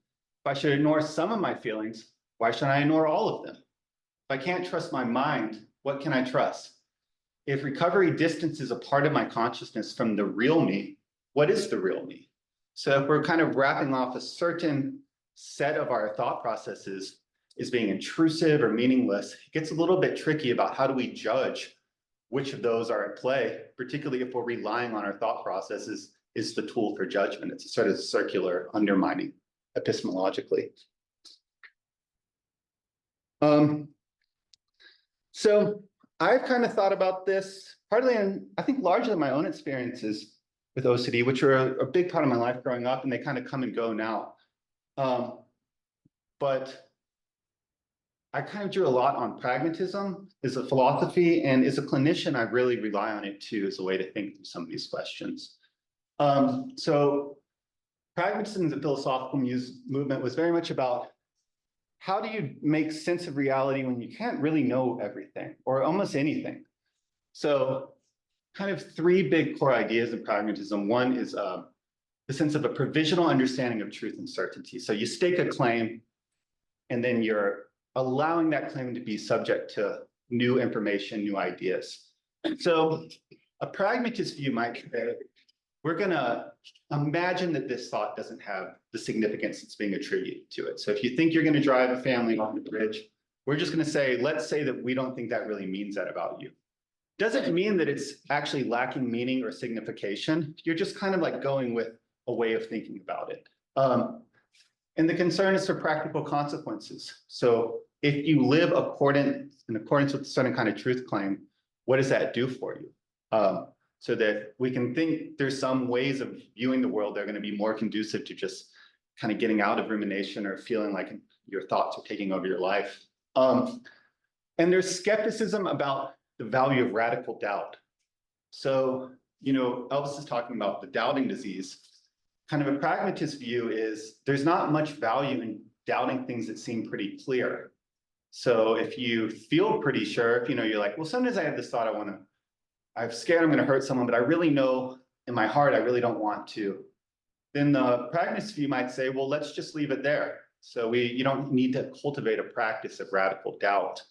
if I should ignore some of my feelings, why should I ignore all of them? If I can't trust my mind, what can I trust? If recovery distances a part of my consciousness from the real me, what is the real me? So if we're kind of wrapping off a certain set of our thought processes is being intrusive or meaningless, it gets a little bit tricky about how do we judge which of those are at play, particularly if we're relying on our thought processes is the tool for judgment. It's a sort of circular undermining epistemologically. So I've kind of thought about this partly in, I think largely in my own experiences with OCD, which were a big part of my life growing up, and they kind of come and go now. But I kind of drew a lot on pragmatism as a philosophy, and as a clinician, I really rely on it too as a way to think through some of these questions. So pragmatism, the philosophical movement, was very much about how do you make sense of reality when you can't really know everything or almost anything? So kind of three big core ideas of pragmatism. One is the sense of a provisional understanding of truth and certainty. So you stake a claim, and then you're allowing that claim to be subject to new information, new ideas. So a pragmatist view might say, we're going to imagine that this thought doesn't have the significance that's being attributed to it. So if you think you're going to drive a family off the bridge, we're just going to say, let's say that we don't think that really means that about you. Doesn't mean that it's actually lacking meaning or signification. You're just kind of like going with a way of thinking about it. And the concern is for practical consequences. So if you live in accordance with a certain kind of truth claim, what does that do for you? So that we can think there's some ways of viewing the world that are going to be more conducive to just kind of getting out of rumination or feeling like your thoughts are taking over your life. And there's skepticism about the value of radical doubt. So, you know, Elvis is talking about the doubting disease. Kind of a pragmatist view is there's not much value in doubting things that seem pretty clear. So if you feel pretty sure, if you know, you're like, well, sometimes I have this thought I'm scared I'm going to hurt someone, but I really know in my heart I really don't want to. Then the pragmatist view might say, well, let's just leave it there. So you don't need to cultivate a practice of radical doubt.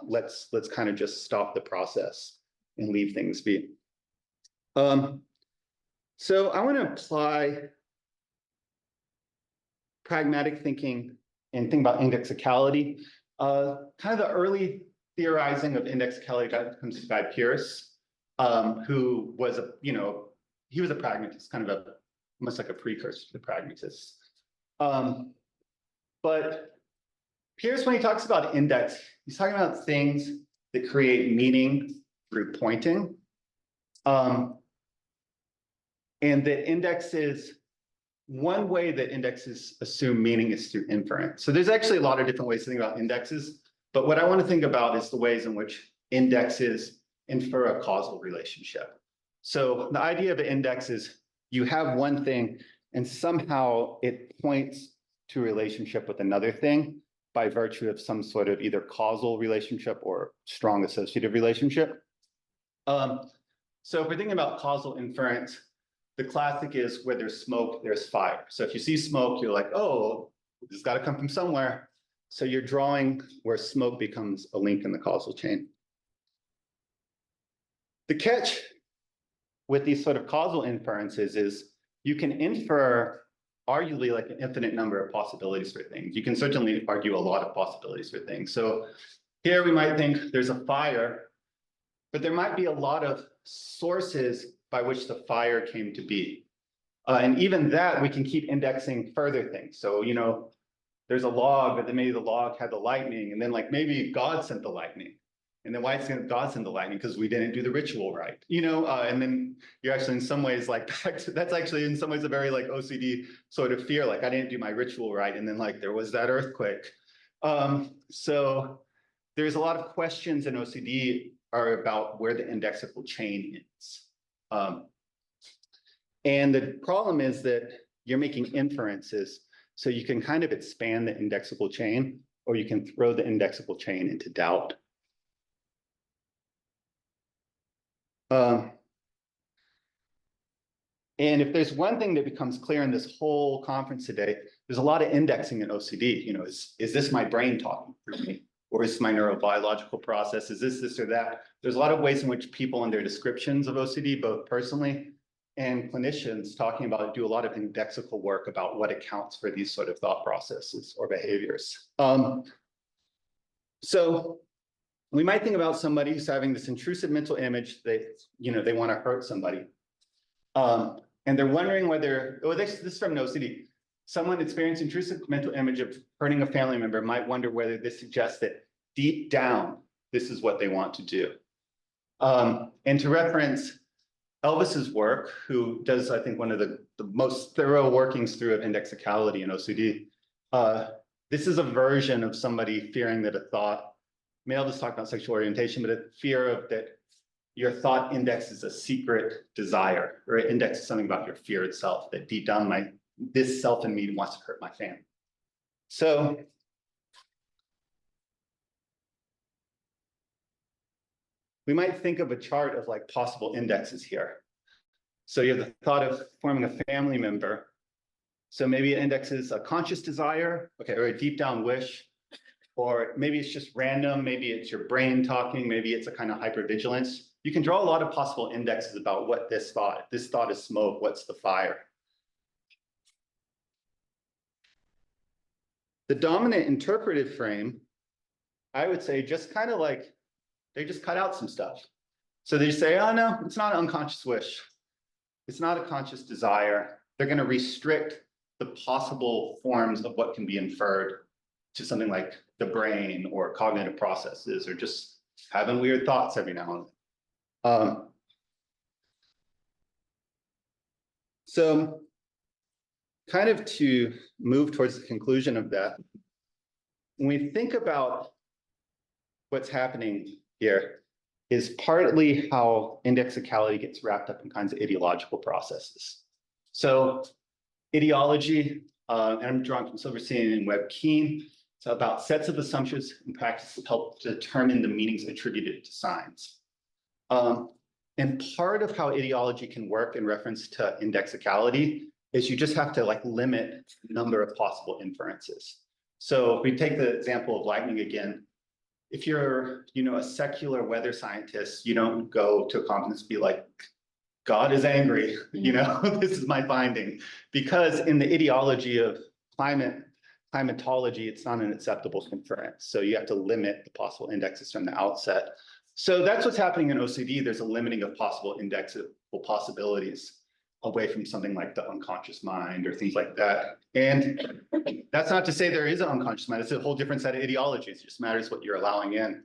Let's kind of just stop the process and leave things be. So I want to apply pragmatic thinking and think about indexicality. Kind of the early theorizing of indexicality comes by Peirce, who was he was a pragmatist, kind of almost like a precursor to the pragmatists. But Peirce, when he talks about index, he's talking about things that create meaning through pointing. And that indexes, one way that indexes assume meaning is through inference. So there's actually a lot of different ways to think about indexes, but what I want to think about is the ways in which indexes infer a causal relationship. So the idea of an index is you have one thing and somehow it points to a relationship with another thing by virtue of some sort of either causal relationship or strong associative relationship. So if we're thinking about causal inference, the classic is where there's smoke, there's fire. So if you see smoke, you're like, oh, this has got to come from somewhere. So you're drawing where smoke becomes a link in the causal chain. The catch with these sort of causal inferences is you can infer arguably like an infinite number of possibilities for things. You can certainly argue a lot of possibilities for things. So here we might think there's a fire, but there might be a lot of sources by which the fire came to be. And even that, we can keep indexing further things. So, there's a log, but then maybe the log had the lightning, and then like maybe God sent the lightning. And then why did God send the lightning? Because we didn't do the ritual right, and then you're actually in some ways like, that's actually in some ways a very like OCD sort of fear, like I didn't do my ritual right. And then like there was that earthquake. So there's a lot of questions in OCD are about where the indexable chain is. And the problem is that you're making inferences, so you can kind of expand the indexable chain, or you can throw the indexable chain into doubt. And if there's one thing that becomes clear in this whole conference today, there's a lot of indexing in OCD. Is this my brain talking through me? Or is my neurobiological process? Is this or that? There's a lot of ways in which people in their descriptions of OCD, both personally and clinicians talking about it, do a lot of indexical work about what accounts for these sort of thought processes or behaviors. So we might think about somebody who's having this intrusive mental image that, they want to hurt somebody. And they're wondering whether, this is from OCD. Someone experiencing intrusive mental image of hurting a family member might wonder whether this suggests that deep down, this is what they want to do. And to reference Elvis's work, who does, I think, one of the most thorough workings through of indexicality in OCD, this is a version of somebody fearing that a thought, Elvis talked about sexual orientation, but a fear of that your thought indexes a secret desire, or it indexes something about your fear itself, that deep down this self in me wants to hurt my family. So we might think of a chart of like possible indexes here. So you have the thought of forming a family member. So maybe it indexes a conscious desire, okay, or a deep down wish, or maybe it's just random, maybe it's your brain talking, maybe it's a kind of hypervigilance. You can draw a lot of possible indexes about what this thought is smoke, what's the fire? The dominant interpretive frame, I would say, just kind of like, they just cut out some stuff. So they say, oh no, it's not an unconscious wish. It's not a conscious desire. They're going to restrict the possible forms of what can be inferred to something like the brain or cognitive processes, or just having weird thoughts every now and then. So kind of to move towards the conclusion of that, when we think about what's happening here, is partly how indexicality gets wrapped up in kinds of ideological processes. So ideology, and I'm drawing from Silverstein and Webb-Keen, it's about sets of assumptions and practices that help to determine the meanings attributed to signs. And part of how ideology can work in reference to indexicality is you just have to like limit the number of possible inferences. So if we take the example of lightning again, if you're, you know, a secular weather scientist, you don't go to a conference and be like, God is angry, you know, this is my finding. Because in the ideology of climatology, it's not an acceptable inference. So you have to limit the possible indexes from the outset. So that's what's happening in OCD. There's a limiting of possible indexable possibilities away from something like the unconscious mind or things like that. And that's not to say there is an unconscious mind. It's a whole different set of ideologies. It just matters what you're allowing in.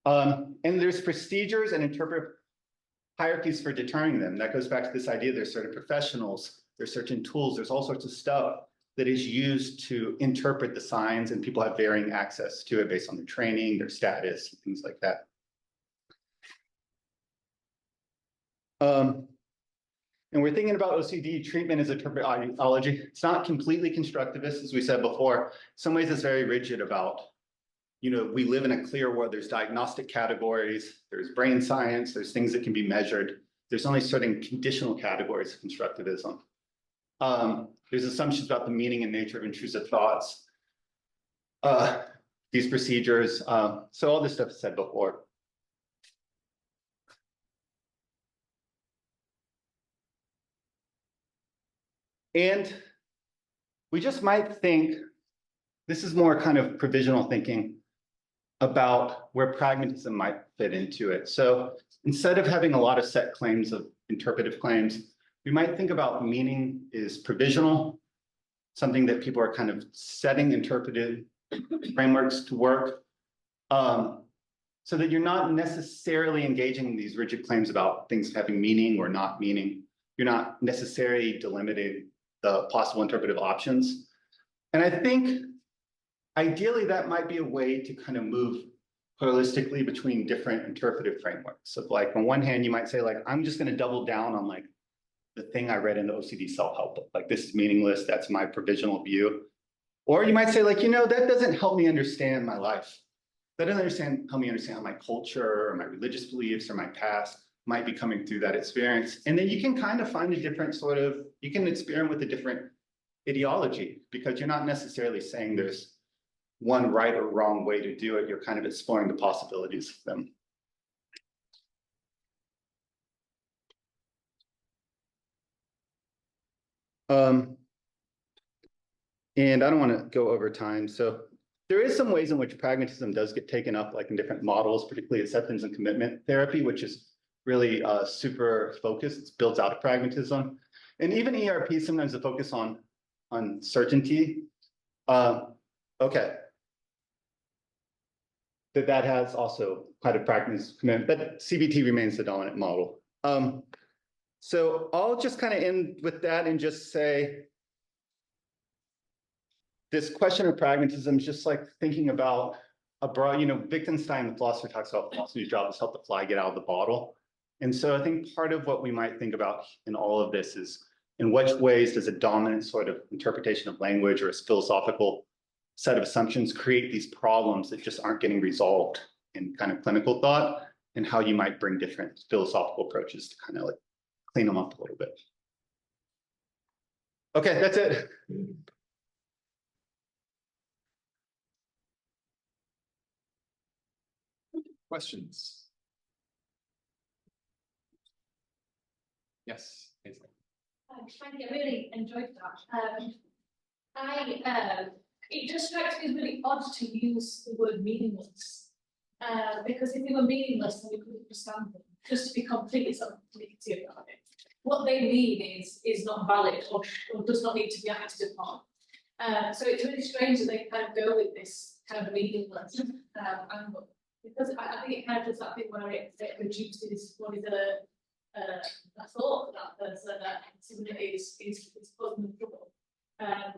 And there's procedures and interpret hierarchies for determining them. That goes back to this idea, there's certain professionals, there's certain tools, there's all sorts of stuff that is used to interpret the signs, and people have varying access to it based on their training, their status, things like that. And we're thinking about OCD treatment as interpretive ideology. It's not completely constructivist, as we said before. In some ways, it's very rigid about, you know, we live in a clear world. There's diagnostic categories, there's brain science, there's things that can be measured. There's only certain conditional categories of constructivism. There's assumptions about the meaning and nature of intrusive thoughts, these procedures. So all this stuff is said before. And we just might think, this is more kind of provisional thinking about where pragmatism might fit into it. So instead of having a lot of set claims of interpretive claims, we might think about meaning is provisional, something that people are kind of setting interpretive frameworks to work, so that you're not necessarily engaging in these rigid claims about things having meaning or not meaning. You're not necessarily delimiting the possible interpretive options. And I think ideally that might be a way to kind of move holistically between different interpretive frameworks. So like on one hand, you might say like, I'm just going to double down on like the thing I read in the OCD self-help book. Like this is meaningless, that's my provisional view. Or you might say like, you know, that doesn't help me understand my life. That doesn't help me understand how my culture or my religious beliefs or my past might be coming through that experience. And then you can kind of find a different sort of, you can experiment with a different ideology, because you're not necessarily saying there's one right or wrong way to do it. You're kind of exploring the possibilities of them. And I don't want to go over time. So there is some ways in which pragmatism does get taken up, like in different models, particularly acceptance and commitment therapy, which is really super focused. It builds out of pragmatism. And even ERP, sometimes the focus on certainty. Okay. That has also quite a pragmatism commitment, but CBT remains the dominant model. So I'll just kind of end with that and just say, this question of pragmatism is just like thinking about a broad, you know, Wittgenstein, the philosopher, talks about philosophy's job is help the fly get out of the bottle. And so I think part of what we might think about in all of this is, in what ways does a dominant sort of interpretation of language or a philosophical set of assumptions create these problems that just aren't getting resolved in kind of clinical thought, and how you might bring different philosophical approaches to kind of like clean them up a little bit. Okay, that's it. Questions? Yes. Thank you. I really enjoyed that. It just strikes me as really odd to use the word meaningless, because if they were meaningless, then we couldn't understand them. Just to be completely sort of negative about it. What they mean is not valid or does not need to be acted upon. So it's really strange that they kind of go with this kind of meaningless angle, because I think it kind of does that thing where it reduces what is a thought that there's something that is causing them trouble.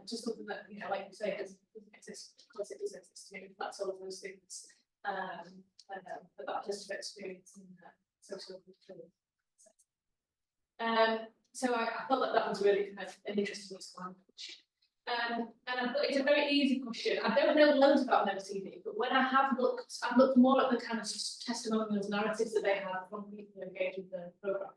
Just something that, you know, like you say, doesn't exist because it does exist to me. That's all of those things about history of experience and social culture. So I thought that was really kind of an interesting language. And I thought it's a very easy question. I don't know loads about OCD, but when I have looked, I've looked more at the kind of testimonials, narratives that they have from people who engage with the program.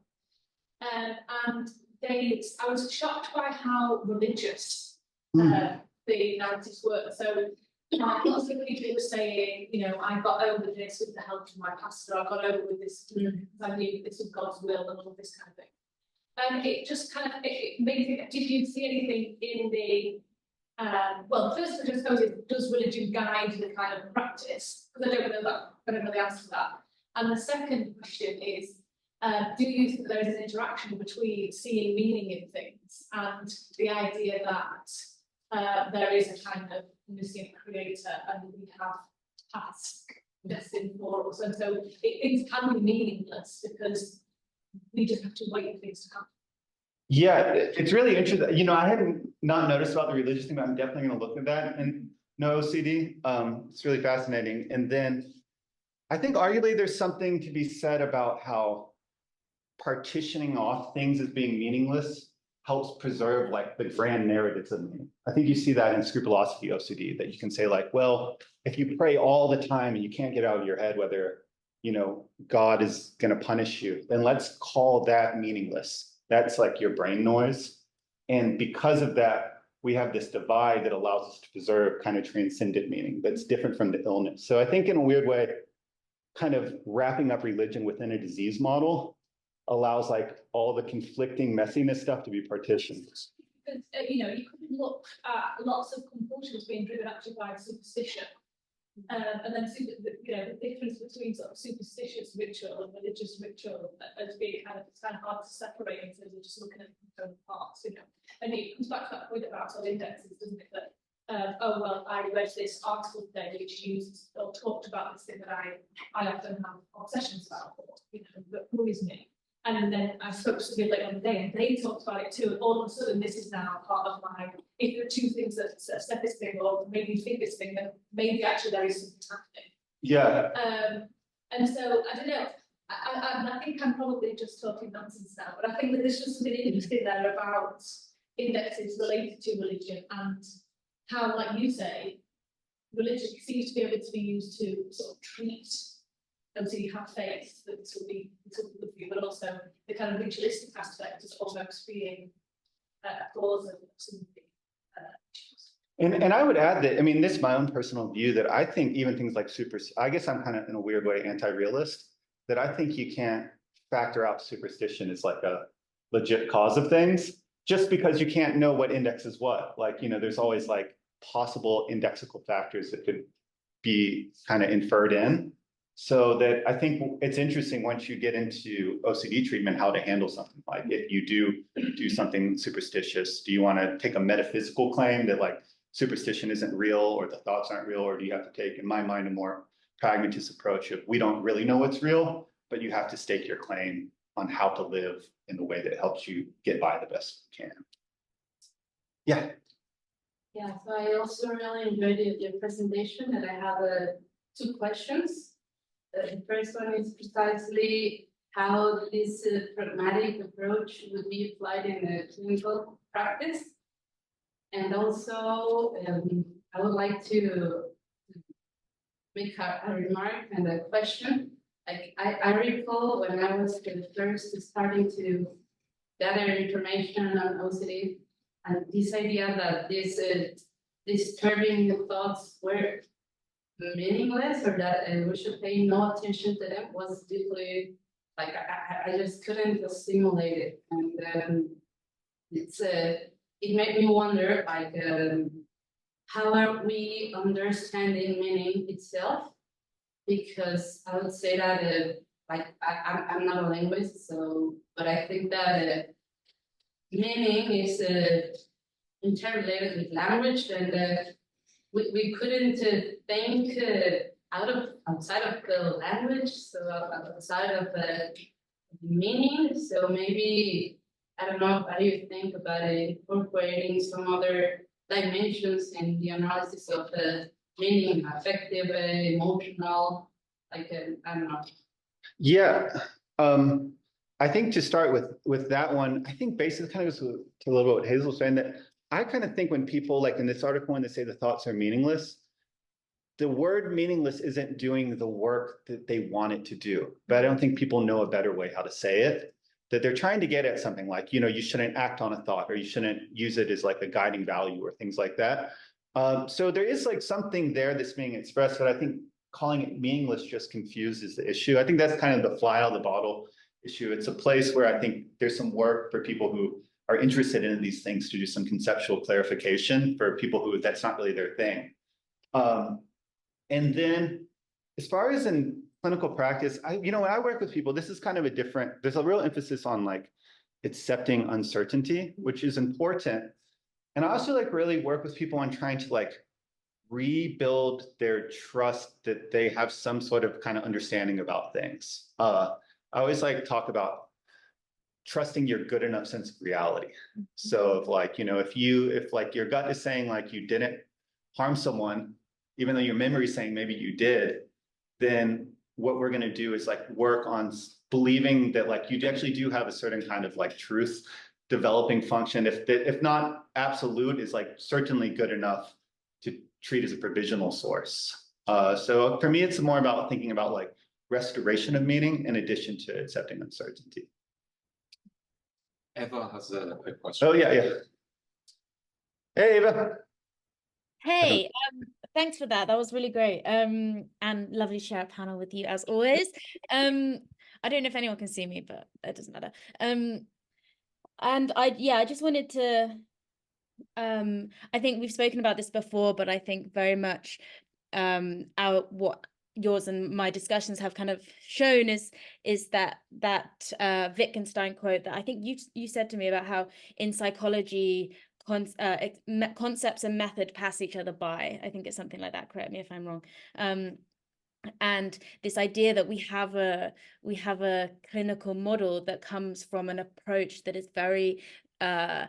And I was shocked by how religious the narratives were. So lots of people were saying, you know, I got over this with the help of my pastor, I got over with this because I knew this was God's will and all this kind of thing. And it just kind of, it made me think, did you see anything in the, well, the first thing I suppose is, does religion guide the kind of practice? Because I don't know the answer to that. And the second question is, do you think there is an interaction between seeing meaning in things and the idea that there is a kind of omniscient creator and we have task destined for us, and so things can be meaningless because we just have to wait for things to happen? Yeah, it's really interesting. You know, I hadn't not noticed about the religious thing, but I'm definitely going to look at that and no OCD. It's really fascinating. And then I think arguably there's something to be said about how partitioning off things as being meaningless helps preserve like the grand narratives of meaning. I think you see that in scrupulosity OCD, that you can say like, well, if you pray all the time and you can't get out of your head whether, you know, God is going to punish you, then let's call that meaningless. That's like your brain noise. And because of that, we have this divide that allows us to preserve kind of transcendent meaning that's different from the illness. So I think in a weird way, kind of wrapping up religion within a disease model allows like all the conflicting messiness stuff to be partitioned. Because, you know, you could look at lots of compulsions being driven actually by superstition. And then, you know, the difference between sort of superstitious ritual and religious ritual as being kind of, it's kind of hard to separate in terms of just looking at the component parts, you know. And it comes back to that point about sort of indexes, doesn't it? That, oh, well, I read this article today which used or talked about this thing that I often have obsessions about, you know, that worries me. And then I spoke to somebody later on the day and they talked about it too. And all of a sudden, this is now part of my, if there are two things that said this thing or maybe you think this thing, then maybe actually there is something happening. Yeah. And so, I don't know, I think I'm probably just talking nonsense now, but I think that there's just something interesting there about indexes related to religion and how, like you say, religion seems to be able to be used to sort of treat. And so you have faith that this will be good for you, but also the kind of ritualistic aspect is almost being a cause of some of the issues. And I would add that, I mean, this is my own personal view that I think even things like I guess I'm kind of in a weird way anti-realist, that I think you can't factor out superstition as like a legit cause of things, just because you can't know what indexes what. Like, you know, there's always like possible indexical factors that could be kind of inferred in. So that I think it's interesting once you get into OCD treatment, how to handle something like if you do something superstitious, do you want to take a metaphysical claim that like superstition isn't real or the thoughts aren't real, or do you have to take, in my mind, a more pragmatist approach of we don't really know what's real, but you have to stake your claim on how to live in the way that helps you get by the best you can. Yeah. Yeah, so I also really enjoyed your presentation and I have two questions. The first one is precisely how this pragmatic approach would be applied in a clinical practice. And also, I would like to make a remark and a question. Like I recall when I was first starting to gather information on OCD, and this idea that these disturbing thoughts were meaningless or that we should pay no attention to them was deeply, like I just couldn't assimilate it. And it made me wonder, like, how are we understanding meaning itself? Because I would say that, like, I'm not a linguist, so, but I think that meaning is interrelated with language, and we couldn't think outside of the language, so outside of the meaning. So maybe, I don't know, how do you think about incorporating some other dimensions in the analysis of the meaning, affective, emotional, like, I don't know. Yeah, I think to start with that one, I think basically kind of goes to a little bit what Hazel was saying, that I kind of think when people, like in this article, when they say the thoughts are meaningless, the word meaningless isn't doing the work that they want it to do. But I don't think people know a better way how to say it. that they're trying to get at something like, you shouldn't act on a thought, or you shouldn't use it as like a guiding value or things like that. So there is like something there that's being expressed, but I think calling it meaningless just confuses the issue. I think that's kind of the fly out of the bottle issue. It's a place where I think there's some work for people who are interested in these things to do some conceptual clarification for people who that's not really their thing. And then as far as in clinical practice, when I work with people, this is kind of a different, there's a real emphasis on like accepting uncertainty, which is important. And I also like really work with people on trying to like rebuild their trust that they have some sort of kind of understanding about things. I always like talk about trusting your good enough sense of reality. So if like, if like your gut is saying like you didn't harm someone, even though your memory is saying maybe you did, then what we're going to do is like work on believing that like you actually do have a certain kind of like truth developing function, if not absolute, is like certainly good enough to treat as a provisional source. So for me, it's more about thinking about like restoration of meaning in addition to accepting uncertainty. Eva has a question. Oh yeah. Hey Eva. Hey, thanks for that. That was really great. And lovely to share a panel with you as always. I don't know if anyone can see me, but it doesn't matter. And I just wanted to, I think we've spoken about this before, but I think very much what yours and my discussions have kind of shown is that Wittgenstein quote that I think you said to me about how in psychology concepts and method pass each other by. I think it's something like that. Correct me if I'm wrong. And this idea that we have a clinical model that comes from an approach that is very well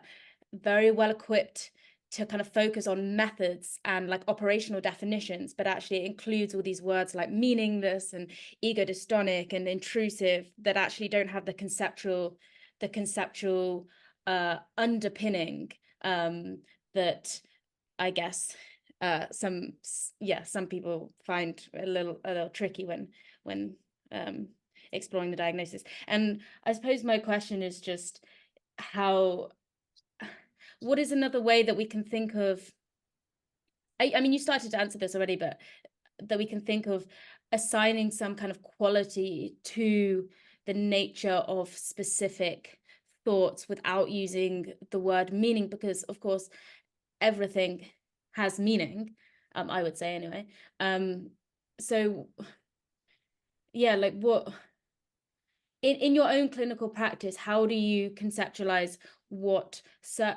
equipped to kind of focus on methods and like operational definitions, but actually it includes all these words like meaningless and ego-dystonic and intrusive that actually don't have the conceptual underpinning that I guess some people find a little tricky when exploring the diagnosis. And I suppose my question is just what is another way that we can think of, I mean, you started to answer this already, but that we can think of assigning some kind of quality to the nature of specific thoughts without using the word meaning, because of course everything has meaning, I would say anyway. So yeah, like what in your own clinical practice, how do you conceptualize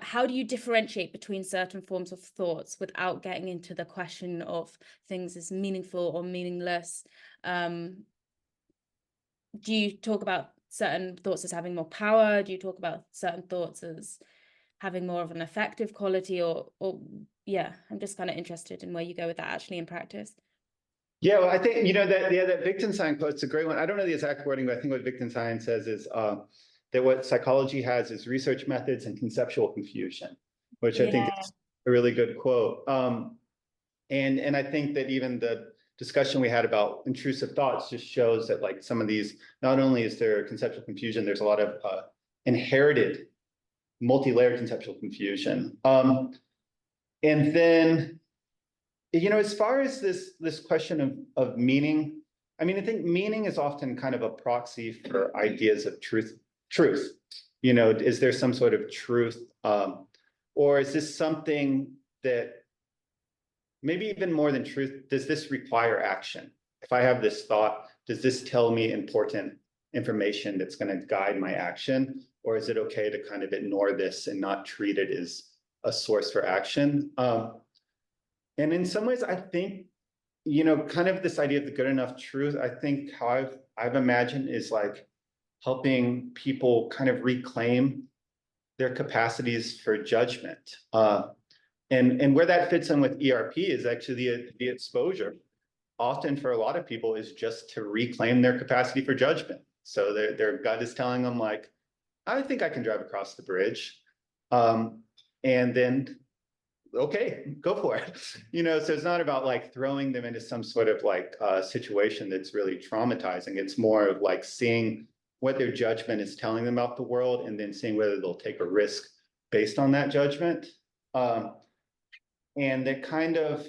how do you differentiate between certain forms of thoughts without getting into the question of things as meaningful or meaningless? Do you talk about certain thoughts as having more power? Do you talk about certain thoughts as having more of an effective quality, or yeah, I'm just kind of interested in where you go with that actually in practice. Yeah, well, I think, that Wittgenstein quote's a great one. I don't know the exact wording, but I think what Wittgenstein says is that what psychology has is research methods and conceptual confusion, which I think is a really good quote. And I think that even the discussion we had about intrusive thoughts just shows that like some of these, not only is there conceptual confusion, there's a lot of inherited multi-layered conceptual confusion. And then, as far as this question of meaning, I mean, I think meaning is often kind of a proxy for ideas of truth. Is there some sort of truth, or is this something that maybe even more than truth, does this require action? If I have this thought, does this tell me important information that's going to guide my action? Or is it okay to kind of ignore this and not treat it as a source for action? And in some ways, I think, kind of this idea of the good enough truth, I think how I've imagined is like helping people kind of reclaim their capacities for judgment. And where that fits in with ERP is actually the exposure. Often for a lot of people is just to reclaim their capacity for judgment. So their gut is telling them like, I think I can drive across the bridge. And then, okay, go for it. So it's not about like throwing them into some sort of like situation that's really traumatizing. It's more of like seeing what their judgment is telling them about the world, and then seeing whether they'll take a risk based on that judgment. And they're kind of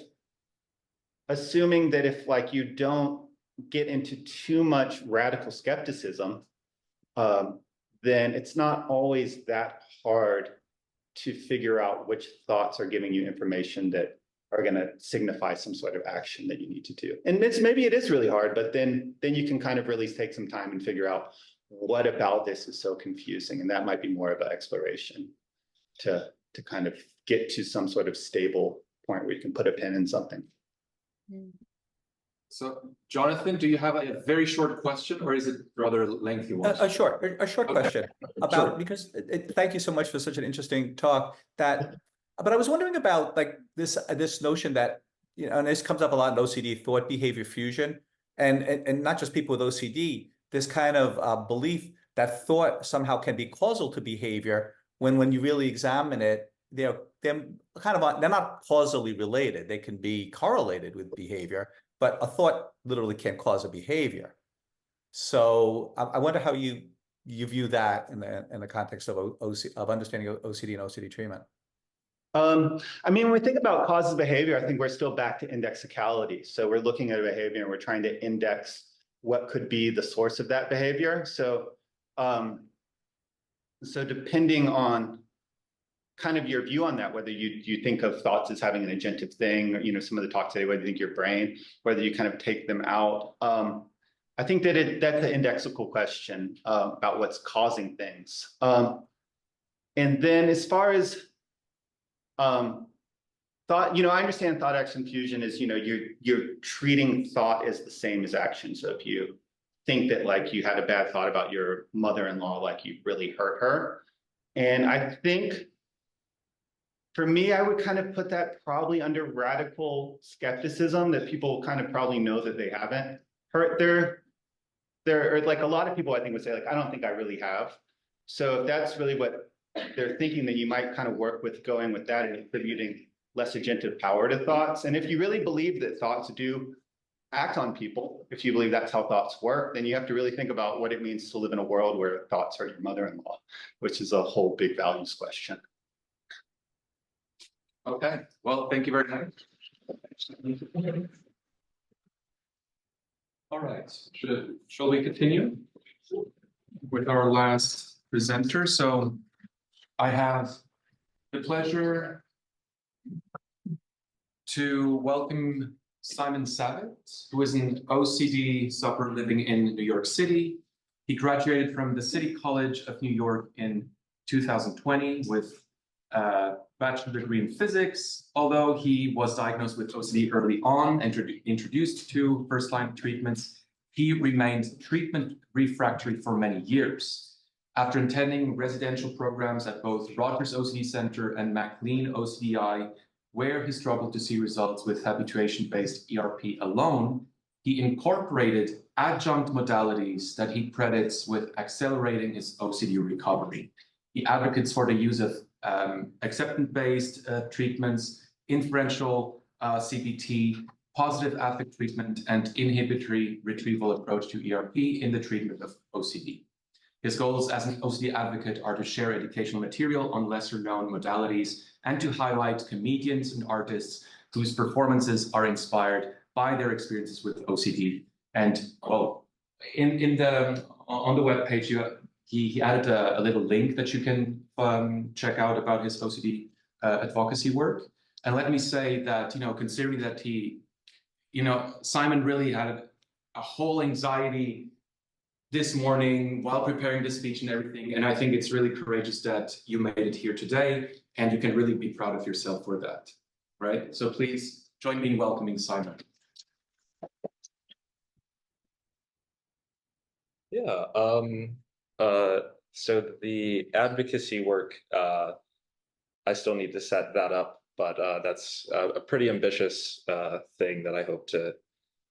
assuming that if like you don't get into too much radical skepticism, then it's not always that hard to figure out which thoughts are giving you information that are going to signify some sort of action that you need to do. And maybe it is really hard, but then you can kind of really take some time and figure out what about this is so confusing. And that might be more of an exploration to kind of get to some sort of stable point where you can put a pin in something. So, Jonathan, do you have a very short question, or is it rather lengthy one? A short question about, Sure. because thank you so much for such an interesting talk. But I was wondering about like this notion that, you know, and this comes up a lot in OCD, thought behavior fusion, and not just people with OCD, this kind of belief that thought somehow can be causal to behavior, when you really examine it, they're not causally related. They can be correlated with behavior, but a thought literally can't cause a behavior. So I wonder how you view that in the context of understanding OCD and OCD treatment. I mean, when we think about causes of behavior, I think we're still back to indexicality. So we're looking at a behavior and we're trying to index what could be the source of that behavior. So, so depending on kind of your view on that, whether you think of thoughts as having an agentive thing, or, you know, some of the talk today, whether you think your brain, whether you kind of take them out. I think that that's an indexical question about what's causing things. And then as far as thought, you know, I understand thought action fusion is, you know, you're treating thought as the same as action. So if you think that like you had a bad thought about your mother-in-law, like you really hurt her. And I think for me, I would kind of put that probably under radical skepticism, that people kind of probably know that they haven't hurt or like a lot of people I think would say like, I don't think I really have. So if that's really what they're thinking, then you might kind of work with going with that and attributing less agentive power to thoughts. And if you really believe that thoughts do act on people, if you believe that's how thoughts work, then you have to really think about what it means to live in a world where thoughts are your mother-in-law, which is a whole big values question. Okay, well, thank you very much. All right, shall we continue with our last presenter? So I have the pleasure to welcome Simon Savitt, who is an OCD sufferer living in New York City. He graduated from the City College of New York in 2020 with a bachelor's degree in physics. Although he was diagnosed with OCD early on and introduced to first-line treatments, he remained treatment refractory for many years. After attending residential programs at both Rogers OCD Center and McLean OCDI, where he struggled to see results with habituation-based ERP alone, he incorporated adjunct modalities that he credits with accelerating his OCD recovery. He advocates for the use of acceptance-based treatments, inferential CBT, positive affect treatment, and inhibitory retrieval approach to ERP in the treatment of OCD. His goals as an OCD advocate are to share educational material on lesser-known modalities and to highlight comedians and artists whose performances are inspired by their experiences with OCD. And well, on the webpage, he added a little link that you can check out about his OCD advocacy work. And let me say that, you know, considering that Simon really had a whole anxiety this morning while preparing the speech and everything. And I think it's really courageous that you made it here today, and you can really be proud of yourself for that, right? So please join me in welcoming Simon. Yeah, so the advocacy work, I still need to set that up, but that's a pretty ambitious thing that I hope to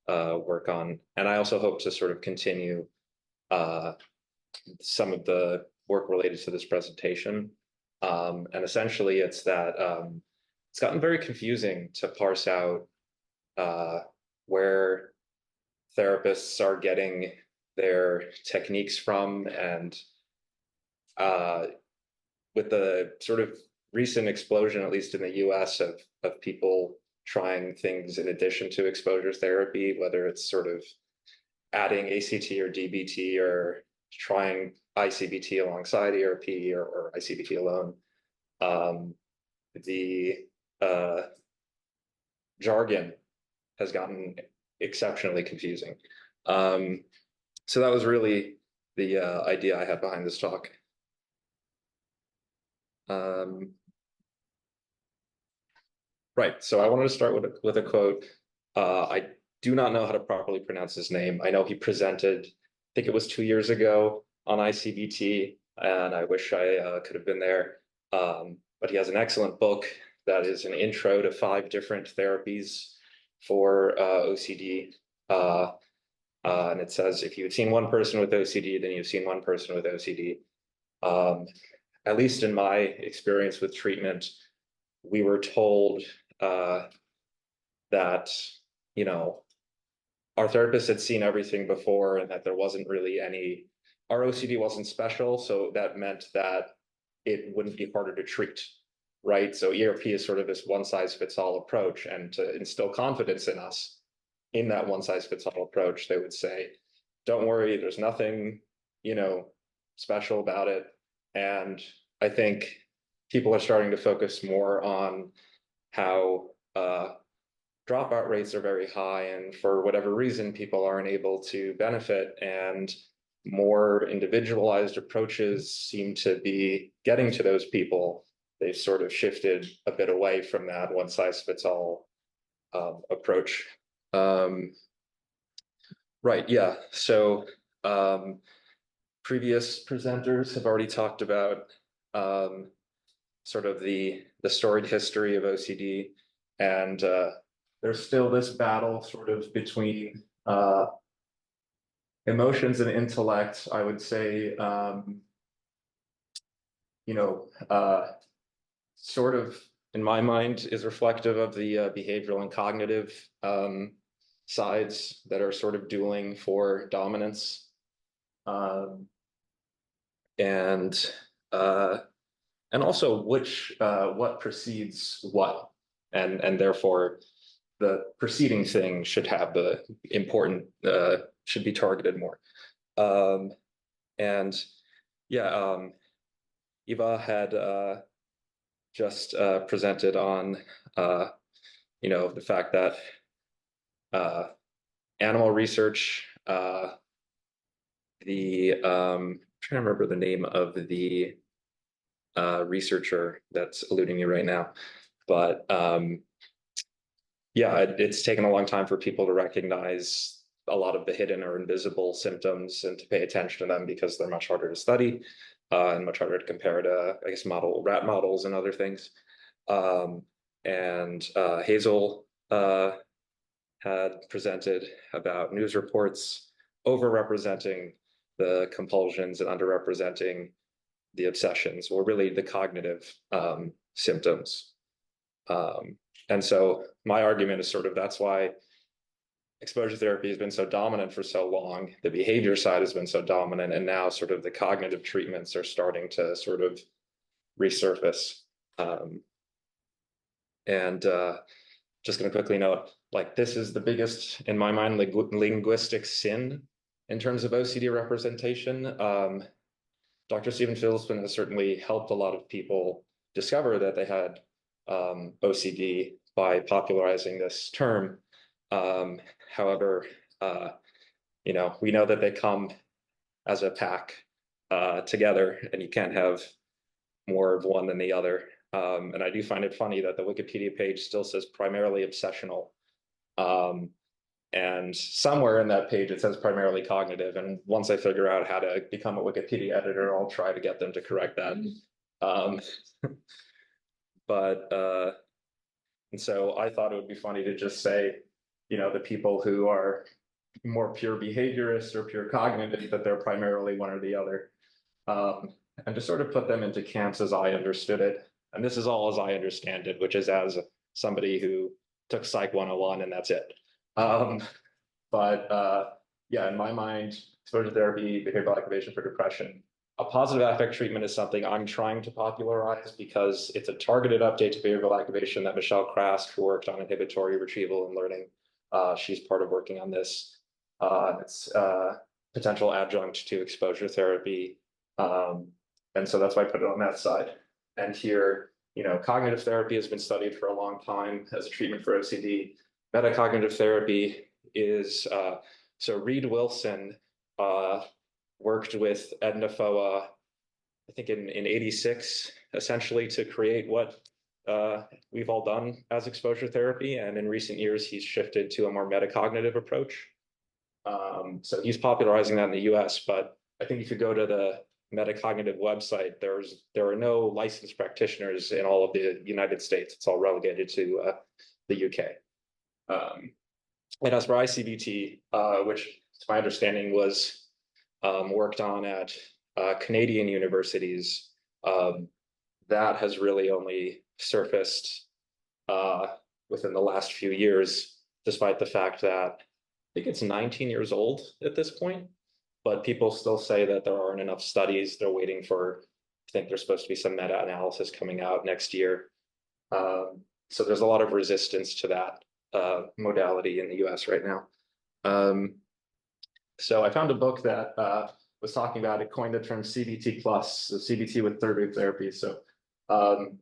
work on. And I also hope to sort of continue some of the work related to this presentation. And essentially it's that it's gotten very confusing to parse out where therapists are getting their techniques from, and with the sort of recent explosion, at least in the US, of people trying things in addition to exposure therapy, whether it's sort of adding ACT or DBT or trying ICBT alongside ERP or ICBT alone. The jargon has gotten exceptionally confusing. So that was really the idea I had behind this talk. Right, so I wanted to start with a quote. I do not know how to properly pronounce his name. I know he presented, I think it was 2 years ago on ICBT, and I wish I could have been there. But he has an excellent book that is an intro to 5 different therapies for OCD. And it says, if you've seen one person with OCD, then you've seen one person with OCD. At least in my experience with treatment, we were told that, you know, our therapist had seen everything before and that there wasn't really any, our OCD wasn't special. So that meant that it wouldn't be harder to treat, right? So ERP is sort of this one size fits all approach, and to instill confidence in us in that one size fits all approach, they would say, don't worry, there's nothing, you know, special about it. And I think people are starting to focus more on how dropout rates are very high, and for whatever reason, people aren't able to benefit, and more individualized approaches seem to be getting to those people. They've sort of shifted a bit away from that one size fits all approach. Right, yeah, so previous presenters have already talked about sort of the storied history of OCD, and there's still this battle sort of between emotions and intellect. I would say, you know, sort of in my mind is reflective of the behavioral and cognitive sides that are sort of dueling for dominance. And also what precedes what, and therefore the preceding thing should have the important, should be targeted more. And yeah, Eva had just presented on, you know, the fact that animal research, I'm trying to remember the name of the researcher that's eluding me right now, but yeah, it's taken a long time for people to recognize a lot of the hidden or invisible symptoms and to pay attention to them, because they're much harder to study and much harder to compare to, I guess, rat models and other things. And Hazel had presented about news reports overrepresenting the compulsions and underrepresenting the obsessions, or really the cognitive symptoms. And so my argument is sort of, that's why exposure therapy has been so dominant for so long. The behavior side has been so dominant, and now sort of the cognitive treatments are starting to sort of resurface. And just going to quickly note, like, this is the biggest, in my mind, linguistic sin in terms of OCD representation. Dr. Stephen Philspin has certainly helped a lot of people discover that they had OCD by popularizing this term. However, you know, we know that they come as a pack together, and you can't have more of one than the other. And I do find it funny that the Wikipedia page still says primarily obsessional. And somewhere in that page, it says primarily cognitive. And once I figure out how to become a Wikipedia editor, I'll try to get them to correct that. And so I thought it would be funny to just say, you know, the people who are more pure behaviorists or pure cognitive, that they're primarily one or the other. And to sort of put them into camps as I understood it. And this is all as I understand it, which is as somebody who took Psych 101 and that's it. But yeah, in my mind, exposure therapy, behavioral activation for depression. A positive affect treatment is something I'm trying to popularize because it's a targeted update to behavioral activation that Michelle Krask, who worked on inhibitory retrieval and learning, she's part of working on this. It's potential adjunct to exposure therapy. And so that's why I put it on that side. And here, cognitive therapy has been studied for a long time as a treatment for OCD. Metacognitive therapy is, so Reed Wilson worked with Edna Foa, I think in 86, essentially to create what we've all done as exposure therapy. And in recent years, he's shifted to a more metacognitive approach. So he's popularizing that in the US, but I think if you go to the metacognitive website, there are no licensed practitioners in all of the United States. It's all relegated to the UK. And as for ICBT, which to my understanding was worked on at Canadian universities, that has really only surfaced within the last few years, despite the fact that I think it's 19 years old at this point, but people still say that there aren't enough studies. They're waiting for, I think there's supposed to be some meta-analysis coming out next year. So there's a lot of resistance to that modality in the US right now. So I found a book that was talking about it, coined the term CBT plus, so CBT with third wave therapy. So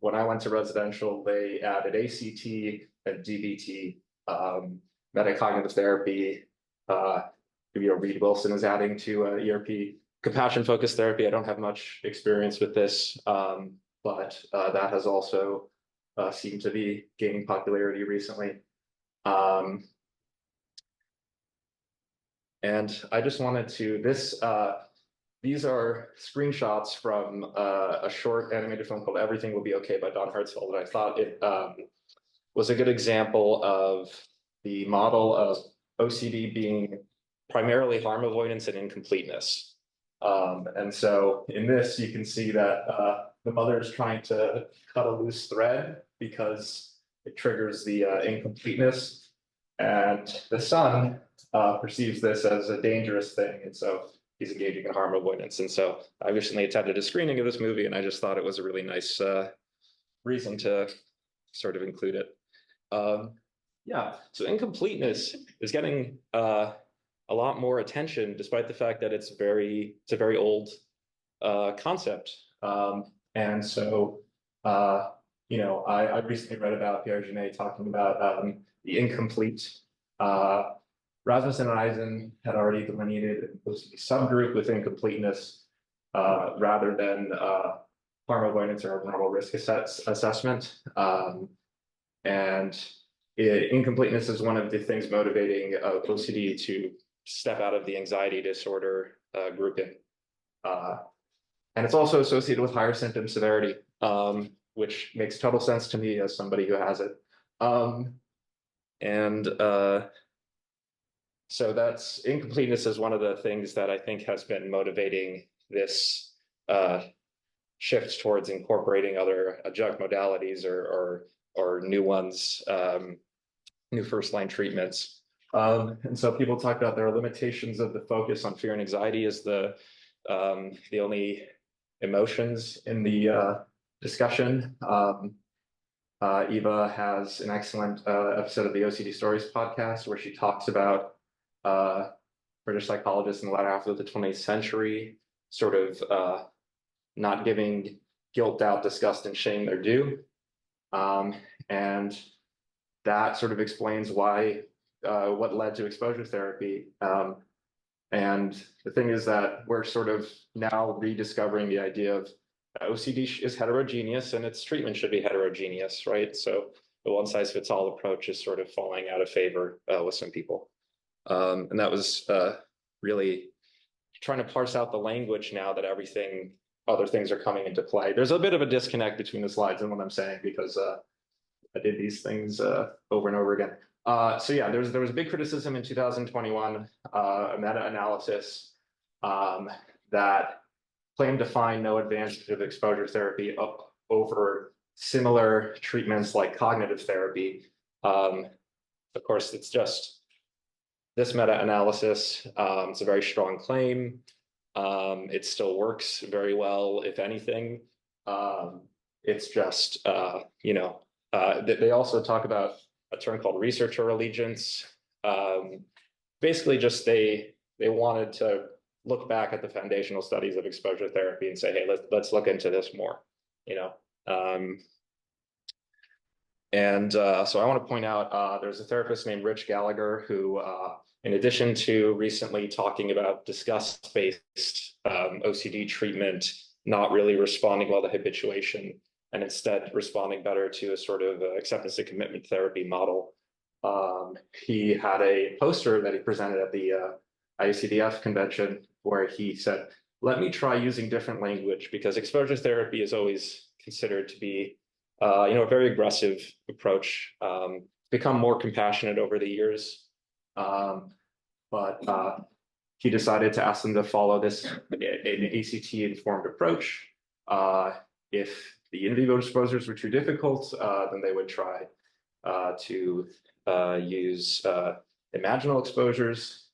when I went to residential, they added ACT and DBT, metacognitive therapy. Reed Wilson is adding to ERP. Compassion focused therapy, I don't have much experience with this, but that has also seemed to be gaining popularity recently. And I just wanted to, these are screenshots from a short animated film called Everything Will Be Okay by Don Hertzfeld. And I thought it was a good example of the model of OCD being primarily harm avoidance and incompleteness. And so in this, you can see that the mother is trying to cut a loose thread because it triggers the incompleteness. And the son perceives this as a dangerous thing. And so he's engaging in harm avoidance. And so I recently attended a screening of this movie, and I just thought it was a really nice reason to sort of include it. Yeah, so incompleteness is getting a lot more attention, despite the fact that it's a very old concept. And so, I recently read about Pierre Genet talking about the incomplete. Rasmussen and Eisen had already delineated an OCD subgroup with incompleteness rather than harm avoidance or abnormal risk assessment. And incompleteness is one of the things motivating OCD to step out of the anxiety disorder grouping. And it's also associated with higher symptom severity, which makes total sense to me as somebody who has it. So that's incompleteness is one of the things that I think has been motivating this shift towards incorporating other adjunct modalities or new ones, new first line treatments. And so people talk about there are limitations of the focus on fear and anxiety as the only emotions in the discussion. Eva has an excellent episode of the OCD Stories podcast where she talks about British psychologists in the latter half of the 20th century sort of not giving guilt, doubt, disgust, and shame their due. And that sort of explains why what led to exposure therapy. And the thing is that we're sort of now rediscovering the idea of OCD is heterogeneous and its treatment should be heterogeneous, right? So the one size fits all approach is sort of falling out of favor with some people. And that was really trying to parse out the language now that other things are coming into play. There's a bit of a disconnect between the slides and what I'm saying because I did these things over and over again. So yeah, there was a big criticism in 2021, a meta-analysis that claimed to find no advantage of exposure therapy over similar treatments like cognitive therapy. Of course, it's just this meta-analysis, it's a very strong claim. It still works very well, if anything. It's just, they also talk about a term called researcher allegiance. Basically, just they wanted to look back at the foundational studies of exposure therapy and say, hey, let's look into this more, So I want to point out there's a therapist named Rich Gallagher who, in addition to recently talking about disgust-based OCD treatment, not really responding well to habituation, and instead responding better to a sort of acceptance and commitment therapy model. He had a poster that he presented at the IUCDF convention where he said, let me try using different language, because exposure therapy is always considered to be a very aggressive approach, become more compassionate over the years. But he decided to ask them to follow this an ACT-informed approach. If the in vivo exposures were too difficult, then they would try to use imaginal exposures.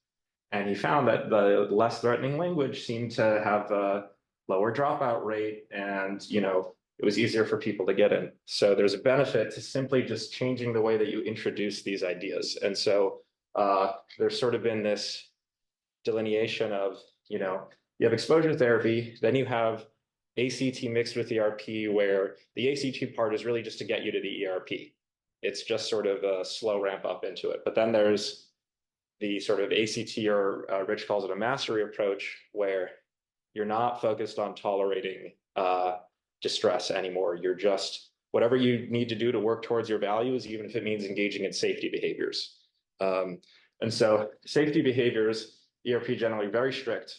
And he found that the less threatening language seemed to have a lower dropout rate, and it was easier for people to get in. So there's a benefit to simply just changing the way that you introduce these ideas. And so there's sort of been this delineation of, you have exposure therapy, then you have ACT mixed with ERP, where the ACT part is really just to get you to the ERP. It's just sort of a slow ramp up into it. But then there's the sort of ACT, or Rich calls it a mastery approach, where you're not focused on tolerating distress anymore. You're just, whatever you need to do to work towards your values, even if it means engaging in safety behaviors. And so safety behaviors, ERP generally very strict.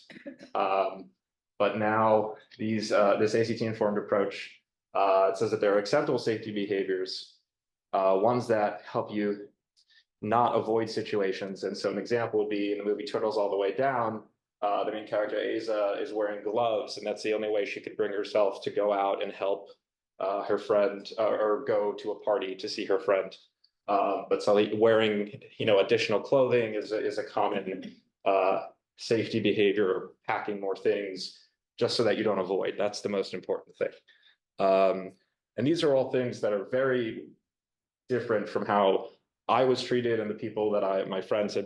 But now this ACT-informed approach, it says that there are acceptable safety behaviors, ones that help you not avoid situations. And so an example would be in the movie Turtles All the Way Down, the main character, Asa, is wearing gloves, and that's the only way she could bring herself to go out and help her friend, or go to a party to see her friend. But so wearing, additional clothing is a common safety behavior, packing more things, just so that you don't avoid. That's the most important thing. And these are all things that are very different from how I was treated and the people that my friends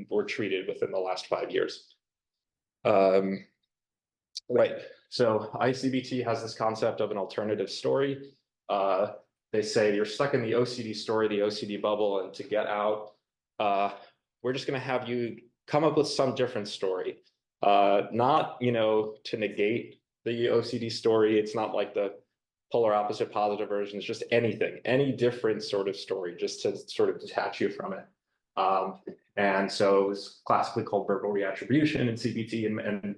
were treated within the last 5 years. Right. So ICBT has this concept of an alternative story. They say you're stuck in the OCD story, the OCD bubble, and to get out, we're just going to have you come up with some different story. Not, to negate the OCD story. It's not like the polar opposite positive version. It's just anything, any different sort of story, just to sort of detach you from it. And so it's classically called verbal reattribution in CBT and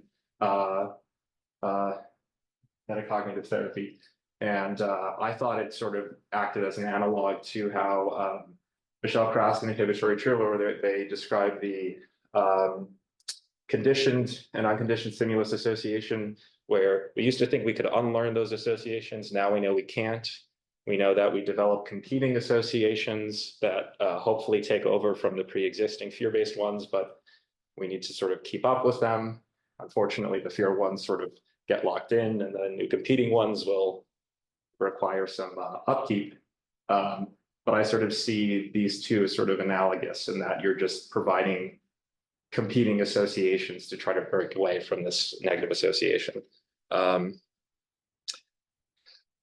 metacognitive therapy. And I thought it sort of acted as an analog to how Michelle Kraus and Inhibitory Triller, where they describe the conditioned and unconditioned stimulus association, where we used to think we could unlearn those associations. Now we know we can't. We know that we develop competing associations that hopefully take over from the pre-existing fear-based ones, but we need to sort of keep up with them. Unfortunately, the fear ones sort of get locked in, and the new competing ones will require some upkeep. But I sort of see these two as sort of analogous in that you're just providing competing associations to try to break away from this negative association.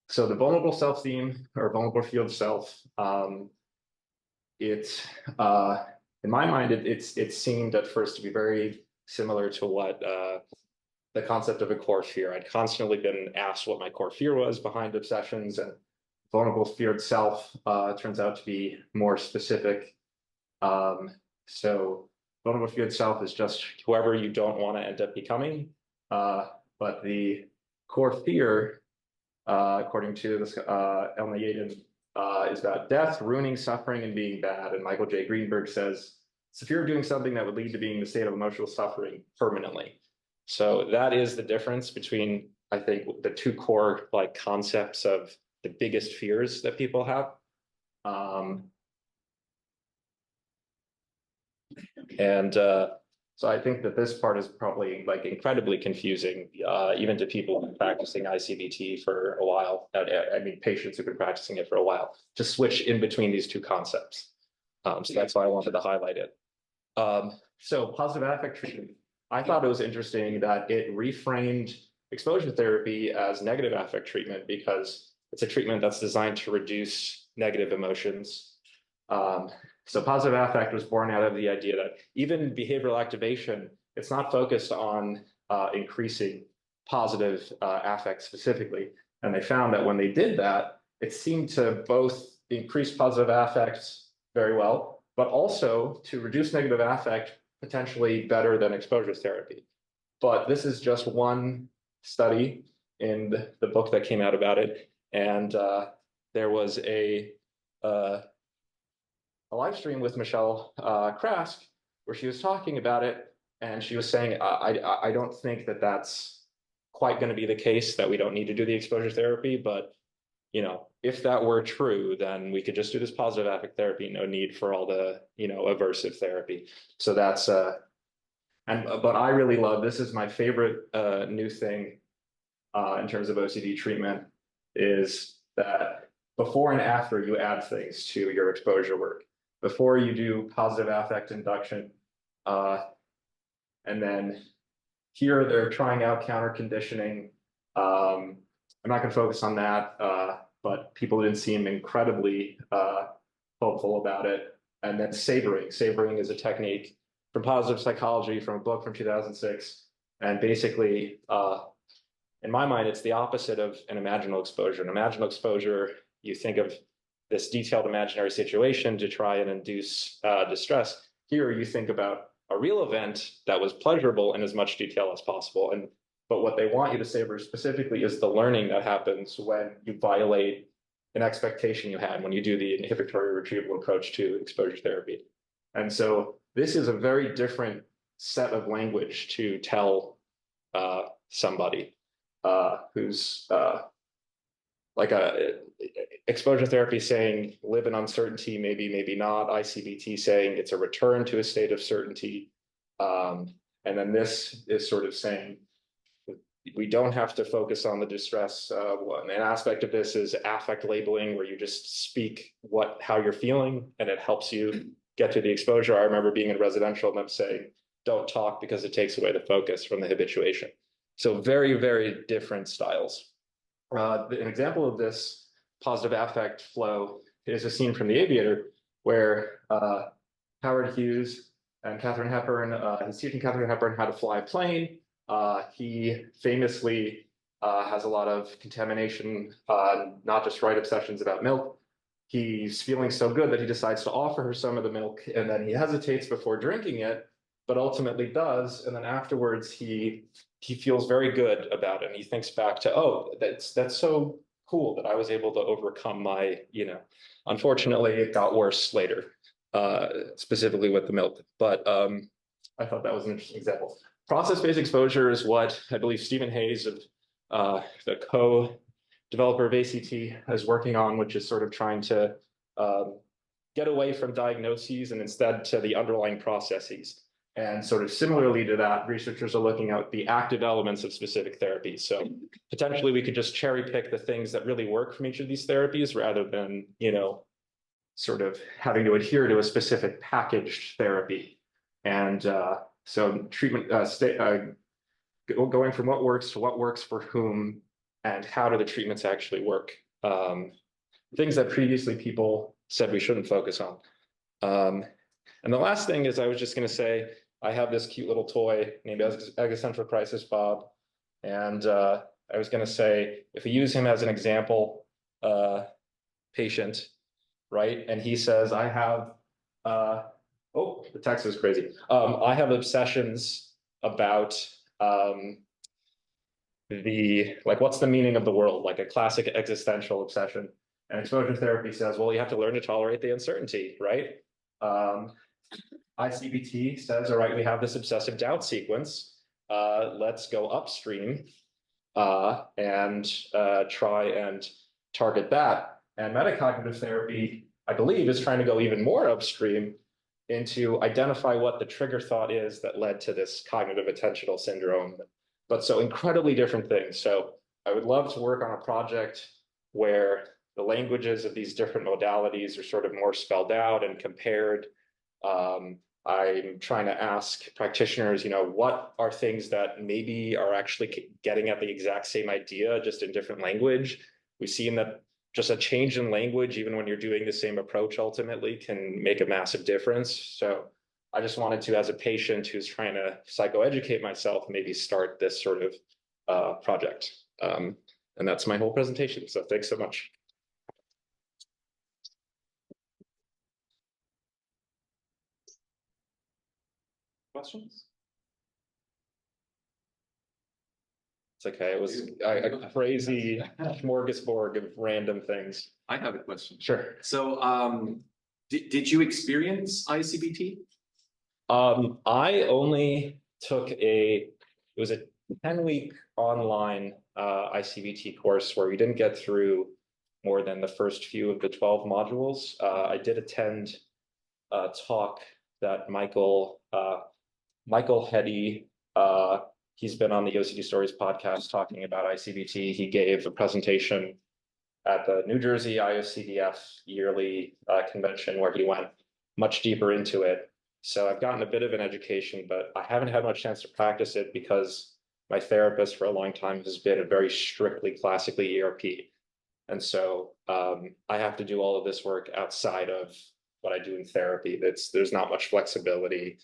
So the vulnerable self theme, or vulnerable field self, in my mind, it seemed at first to be very similar to what the concept of a core fear. I'd constantly been asked what my core fear was behind obsessions, and vulnerable feared self turns out to be more specific. So vulnerable feared self is just whoever you don't want to end up becoming. But the core fear, according to this Elna Yaden, is about death, ruining, suffering, and being bad. And Michael J. Greenberg says, it's the fear of doing something that would lead to being in a state of emotional suffering permanently. So that is the difference between, I think, the two core concepts of the biggest fears that people have. And so I think that this part is probably like incredibly confusing, even to people who've been practicing ICBT for a while. I mean, patients who've been practicing it for a while, to switch in between these two concepts. So that's why I wanted to highlight it. So positive affect treatment, I thought it was interesting that it reframed exposure therapy as negative affect treatment, because it's a treatment that's designed to reduce negative emotions. So positive affect was born out of the idea that even behavioral activation, it's not focused on increasing positive affect specifically. And they found that when they did that, it seemed to both increase positive affects very well, but also to reduce negative affect potentially better than exposure therapy. But this is just one study in the book that came out about it. And there was a live stream with Michelle Krask where she was talking about it, and she was saying, I don't think that that's quite going to be the case, that we don't need to do the exposure therapy, but you know, if that were true, then we could just do this positive affect therapy, no need for all the, you know, aversive therapy. So that's but I really love, this is my favorite new thing in terms of OCD treatment, is that before and after you add things to your exposure work. Before you do positive affect induction, and then here they're trying out counter conditioning. I'm not going to focus on that, but people didn't seem incredibly hopeful about it. And then savoring. Savoring is a technique from positive psychology, from a book from 2006. And basically, in my mind, it's the opposite of an imaginal exposure. An imaginal exposure, you think of this detailed imaginary situation to try and induce distress. Here, you think about a real event that was pleasurable in as much detail as possible. But what they want you to savor specifically is the learning that happens when you violate an expectation you had, when you do the inhibitory retrieval approach to exposure therapy. And so this is a very different set of language to tell somebody who's like exposure therapy saying live in uncertainty, maybe, maybe not. ICBT saying it's a return to a state of certainty. And then this is sort of saying we don't have to focus on the distress. An aspect of this is affect labeling, where you just speak how you're feeling, and it helps you get to the exposure. I remember being in residential and them saying, don't talk because it takes away the focus from the habituation. So very, very different styles. An example of this positive affect flow is a scene from The Aviator, where Howard Hughes and Katharine Hepburn, he's teaching Katharine Hepburn how to fly a plane. He famously has a lot of contamination, not just right obsessions about milk. He's feeling so good that he decides to offer her some of the milk, and then he hesitates before drinking it, but ultimately does. And then afterwards, he feels very good about it. And he thinks back to, oh, that's so cool that I was able to overcome my, you know, unfortunately, it got worse later, specifically with the milk. But I thought that was an interesting example. Process-based exposure is what I believe Stephen Hayes, of the co-developer of ACT, is working on, which is sort of trying to get away from diagnoses and instead to the underlying processes. And sort of similarly to that, researchers are looking at the active elements of specific therapies. So potentially we could just cherry pick the things that really work from each of these therapies, rather than, you know, sort of having to adhere to a specific packaged therapy. And so treatment, going from what works to what works for whom, and how do the treatments actually work? Things that previously people said we shouldn't focus on. And the last thing is, I was just going to say, I have this cute little toy named Existential Crisis Bob. And I was going to say, if we use him as an example patient, right? And he says, I have, oh, the text is crazy. I have obsessions about what's the meaning of the world, like a classic existential obsession. And exposure therapy says, well, you have to learn to tolerate the uncertainty, right? ICBT says, all right, we have this obsessive doubt sequence. Let's go upstream and try and target that. And metacognitive therapy, I believe, is trying to go even more upstream into identify what the trigger thought is that led to this cognitive attentional syndrome, but so incredibly different things. So I would love to work on a project where the languages of these different modalities are sort of more spelled out and compared. I'm trying to ask practitioners, what are things that maybe are actually getting at the exact same idea, just in different language. We've seen that just a change in language, even when you're doing the same approach, ultimately can make a massive difference. So I just wanted to, as a patient who's trying to psychoeducate myself, maybe start this sort of project. And that's my whole presentation. So thanks so much. Questions? It's okay. It was a crazy smorgasbord of random things. I have a question. Sure. So, did you experience ICBT? I only took it was a 10-week online ICBT course where we didn't get through more than the first few of the 12 modules. I did attend a talk that Michael Heddy, he's been on the OCD Stories podcast talking about ICBT. He gave a presentation at the New Jersey IOCDF yearly convention where he went much deeper into it. So I've gotten a bit of an education, but I haven't had much chance to practice it because my therapist for a long time has been a very strictly classically ERP. And so I have to do all of this work outside of what I do in therapy. There's not much flexibility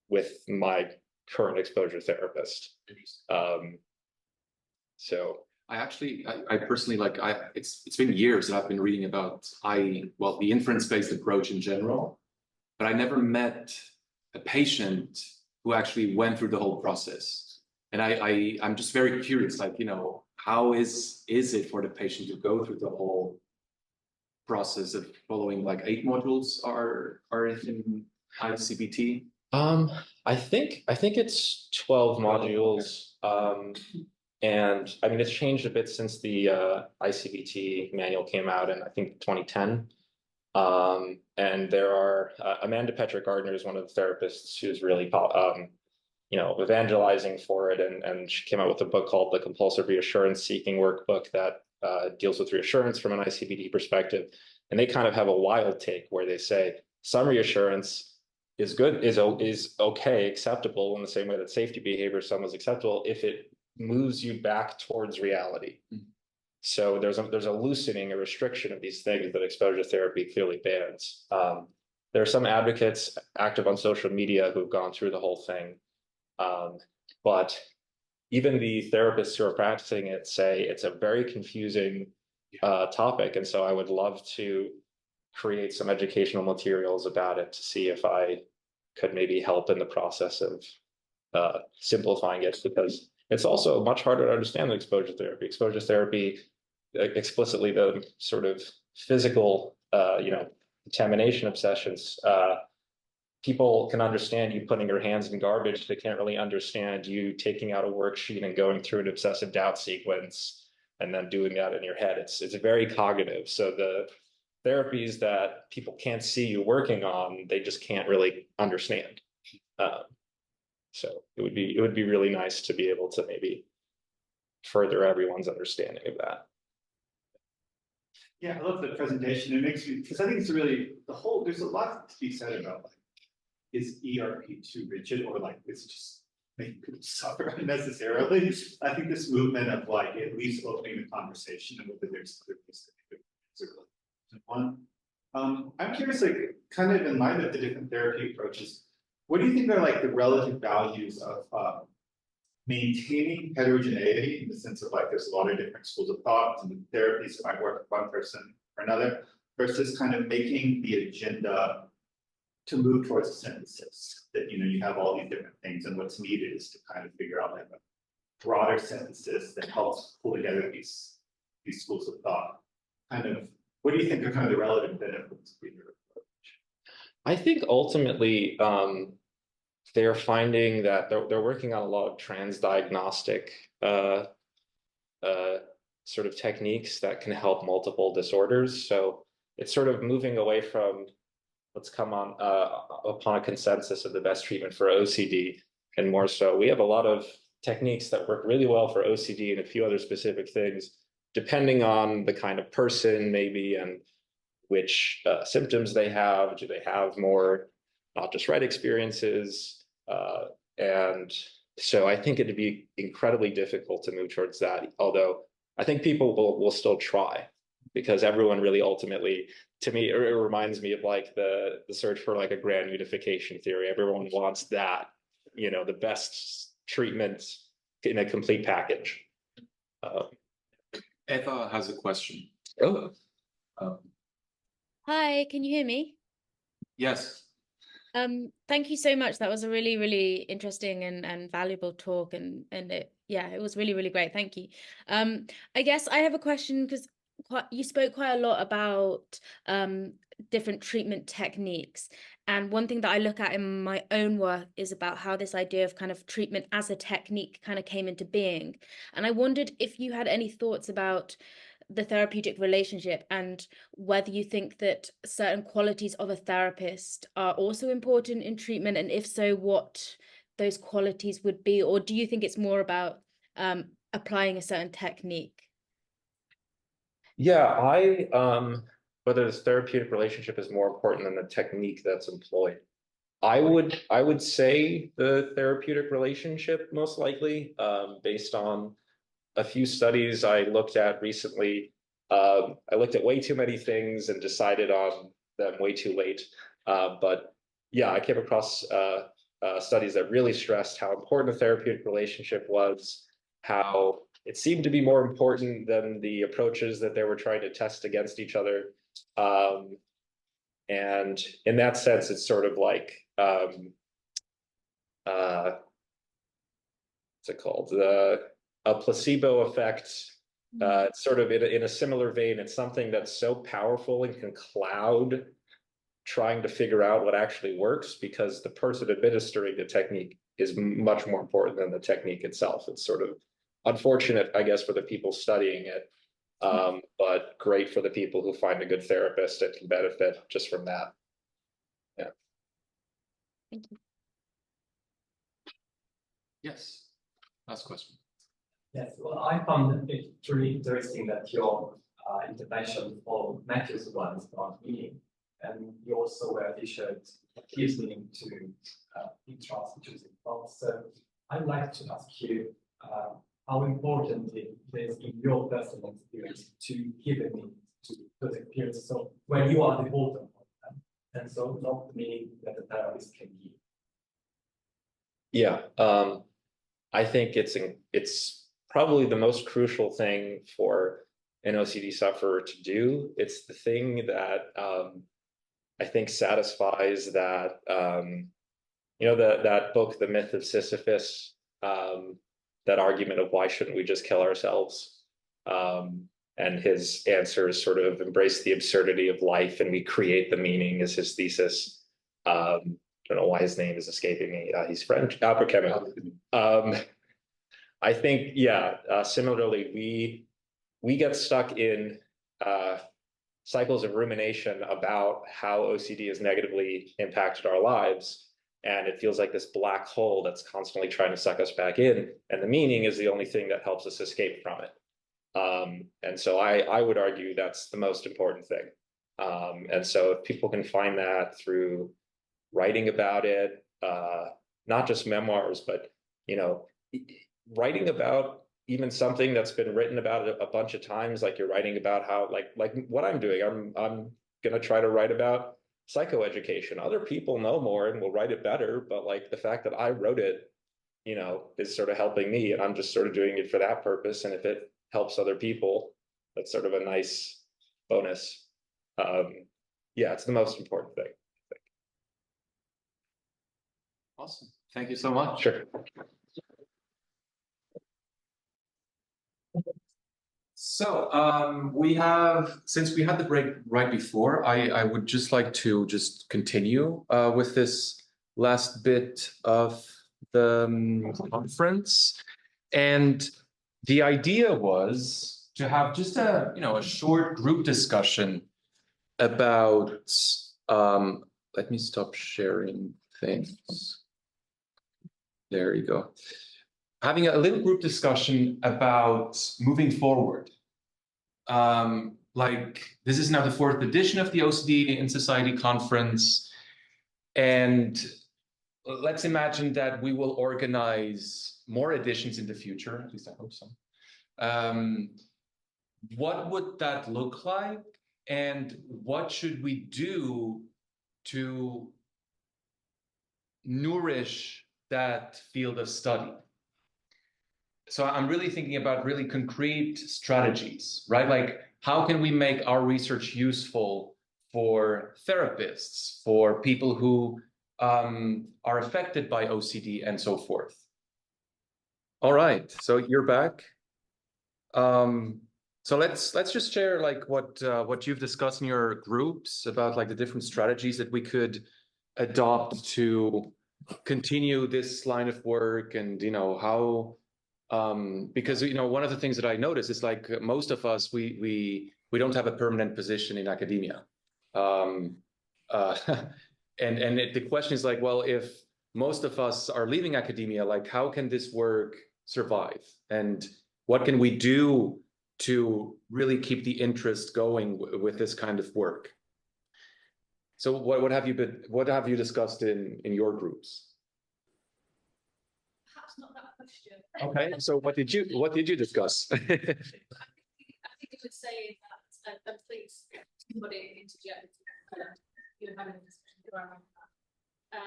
with my current exposure therapist. So I personally it's been years that I've been reading about the inference-based approach in general, but I never met a patient who actually went through the whole process. And I'm just very curious, how is it for the patient to go through the whole process of following 8 modules are in ICBT? I think it's 12 modules. And I mean, it's changed a bit since the ICBT manual came out in, I think, 2010. And there are Amanda Petrick Gardner is one of the therapists who's really evangelizing for it, and she came out with a book called The Compulsive Reassurance Seeking Workbook that deals with reassurance from an ICBT perspective. And they kind of have a wild take where they say some reassurance is good, is okay, acceptable in the same way that safety behavior some is acceptable if it moves you back towards reality. Mm-hmm. So there's a loosening, a restriction of these things that exposure therapy clearly bans. There are some advocates active on social media who've gone through the whole thing. But even the therapists who are practicing it say it's a very confusing topic. And so I would love to create some educational materials about it to see if I could maybe help in the process of simplifying it, because it's also much harder to understand than exposure therapy. Exposure therapy, explicitly the sort of physical, contamination obsessions, people can understand you putting your hands in garbage. They can't really understand you taking out a worksheet and going through an obsessive doubt sequence and then doing that in your head. It's very cognitive. So the therapies that people can't see you working on, they just can't really understand. So it would be really nice to be able to maybe further everyone's understanding of that. Yeah, I love the presentation. It makes me, because I think it's really there's a lot to be said about is ERP too rigid, or it's just making people suffer unnecessarily. I think this movement of at least opening the conversation and whether there's other ways that is really one. I'm curious, kind of in light of the different therapy approaches, what do you think are the relative values of maintaining heterogeneity in the sense of there's a lot of different schools of thought and therapies that might work for one person or another, versus kind of making the agenda to move towards a synthesis that you have all these different things, and what's needed is to kind of figure out a broader synthesis that helps pull together these schools of thought. What do you think are kind of the relative benefits of your approach? I think ultimately they're finding that they're working on a lot of transdiagnostic sort of techniques that can help multiple disorders. So it's sort of moving away from let's come on upon a consensus of the best treatment for OCD. And more so, we have a lot of techniques that work really well for OCD and a few other specific things, depending on the kind of person maybe and which symptoms they have. Do they have more not just right experiences? And so I think it'd be incredibly difficult to move towards that, although I think people will still try, because everyone really ultimately, to me, it reminds me of like the search for like a grand unification theory. Everyone wants that, you know, the best treatment in a complete package. Eva has a question. Oh, Hi, can you hear me? Yes. Thank you so much. That was a really, really interesting and valuable talk, and it, yeah, it was really, really great. Thank you. I guess I have a question, because you spoke quite a lot about different treatment techniques, and one thing that I look at in my own work is about how this idea of kind of treatment as a technique kind of came into being. And I wondered if you had any thoughts about the therapeutic relationship, and whether you think that certain qualities of a therapist are also important in treatment, and if so, what those qualities would be, or do you think it's more about applying a certain technique? yeah, whether this therapeutic relationship is more important than the technique that's employed. I would say the therapeutic relationship most likely, based on a few studies I looked at recently. I looked at way too many things and decided on them way too late. But yeah, I came across studies that really stressed how important the therapeutic relationship was, how it seemed to be more important than the approaches that they were trying to test against each other. And in that sense, it's sort of like, what's it called? A placebo effect. It's sort of in a similar vein. It's something that's so powerful and can cloud trying to figure out what actually works, because the person administering the technique is much more important than the technique itself. It's sort of unfortunate, I guess, for the people studying it, but great for the people who find a good therapist and can benefit just from that. Yeah. Thank you. Yes. Last question. Yes, well, I found it truly interesting that your intervention for Matthew's one is about meaning, and you also were featured gives meaning to intrusive thoughts. So I'd like to ask you how important it is in your personal experience to give a meaning to those experiences. So when you are the author of them, and so not the meaning that the therapist can give. Yeah, I think it's probably the most crucial thing for an OCD sufferer to do. It's the thing that I think satisfies that, you know, that book, The Myth of Sisyphus, that argument of why shouldn't we just kill ourselves? And his answer is sort of embrace the absurdity of life and we create the meaning, is his thesis. I don't know why his name is escaping me. He's French, Albert Camus. I think, yeah, similarly, we get stuck in cycles of rumination about how OCD has negatively impacted our lives. And it feels like this black hole that's constantly trying to suck us back in. And the meaning is the only thing that helps us escape from it. And so I would argue that's the most important thing. And so if people can find that through writing about it, not just memoirs, but, you know, writing about even something that's been written about a bunch of times, like you're writing about how, like what I'm doing, I'm going to try to write about psychoeducation. Other people know more and will write it better, but like the fact that I wrote it, you know, is sort of helping me, and I'm just sort of doing it for that purpose. And if it helps other people, that's sort of a nice bonus. Yeah, it's the most important thing, I think. Awesome. Thank you so much. Sure. So since we had the break right before, I would just like to just continue with this last bit of the conference. And the idea was to have just a short group discussion about let me stop sharing things. There you go. Having a little group discussion about moving forward. Like, this is now the 4th edition of the OCD in Society conference. And let's imagine that we will organize more editions in the future, at least I hope so. What would that look like? And what should we do to nourish that field of study? So I'm really thinking about really concrete strategies, right? Like, how can we make our research useful for therapists, for people who are affected by OCD and so forth? All right, so you're back. So let's just share like what you've discussed in your groups about like the different strategies that we could adopt to continue this line of work, and how because one of the things that I notice is like most of us we don't have a permanent position in academia, and the question is like, well, if most of us are leaving academia, like how can this work survive, and what can we do to really keep the interest going with this kind of work? So what have you discussed in your groups? Perhaps not that question. Okay, so what did you discuss? I think it would say that, and please somebody interject, you're having a discussion around that.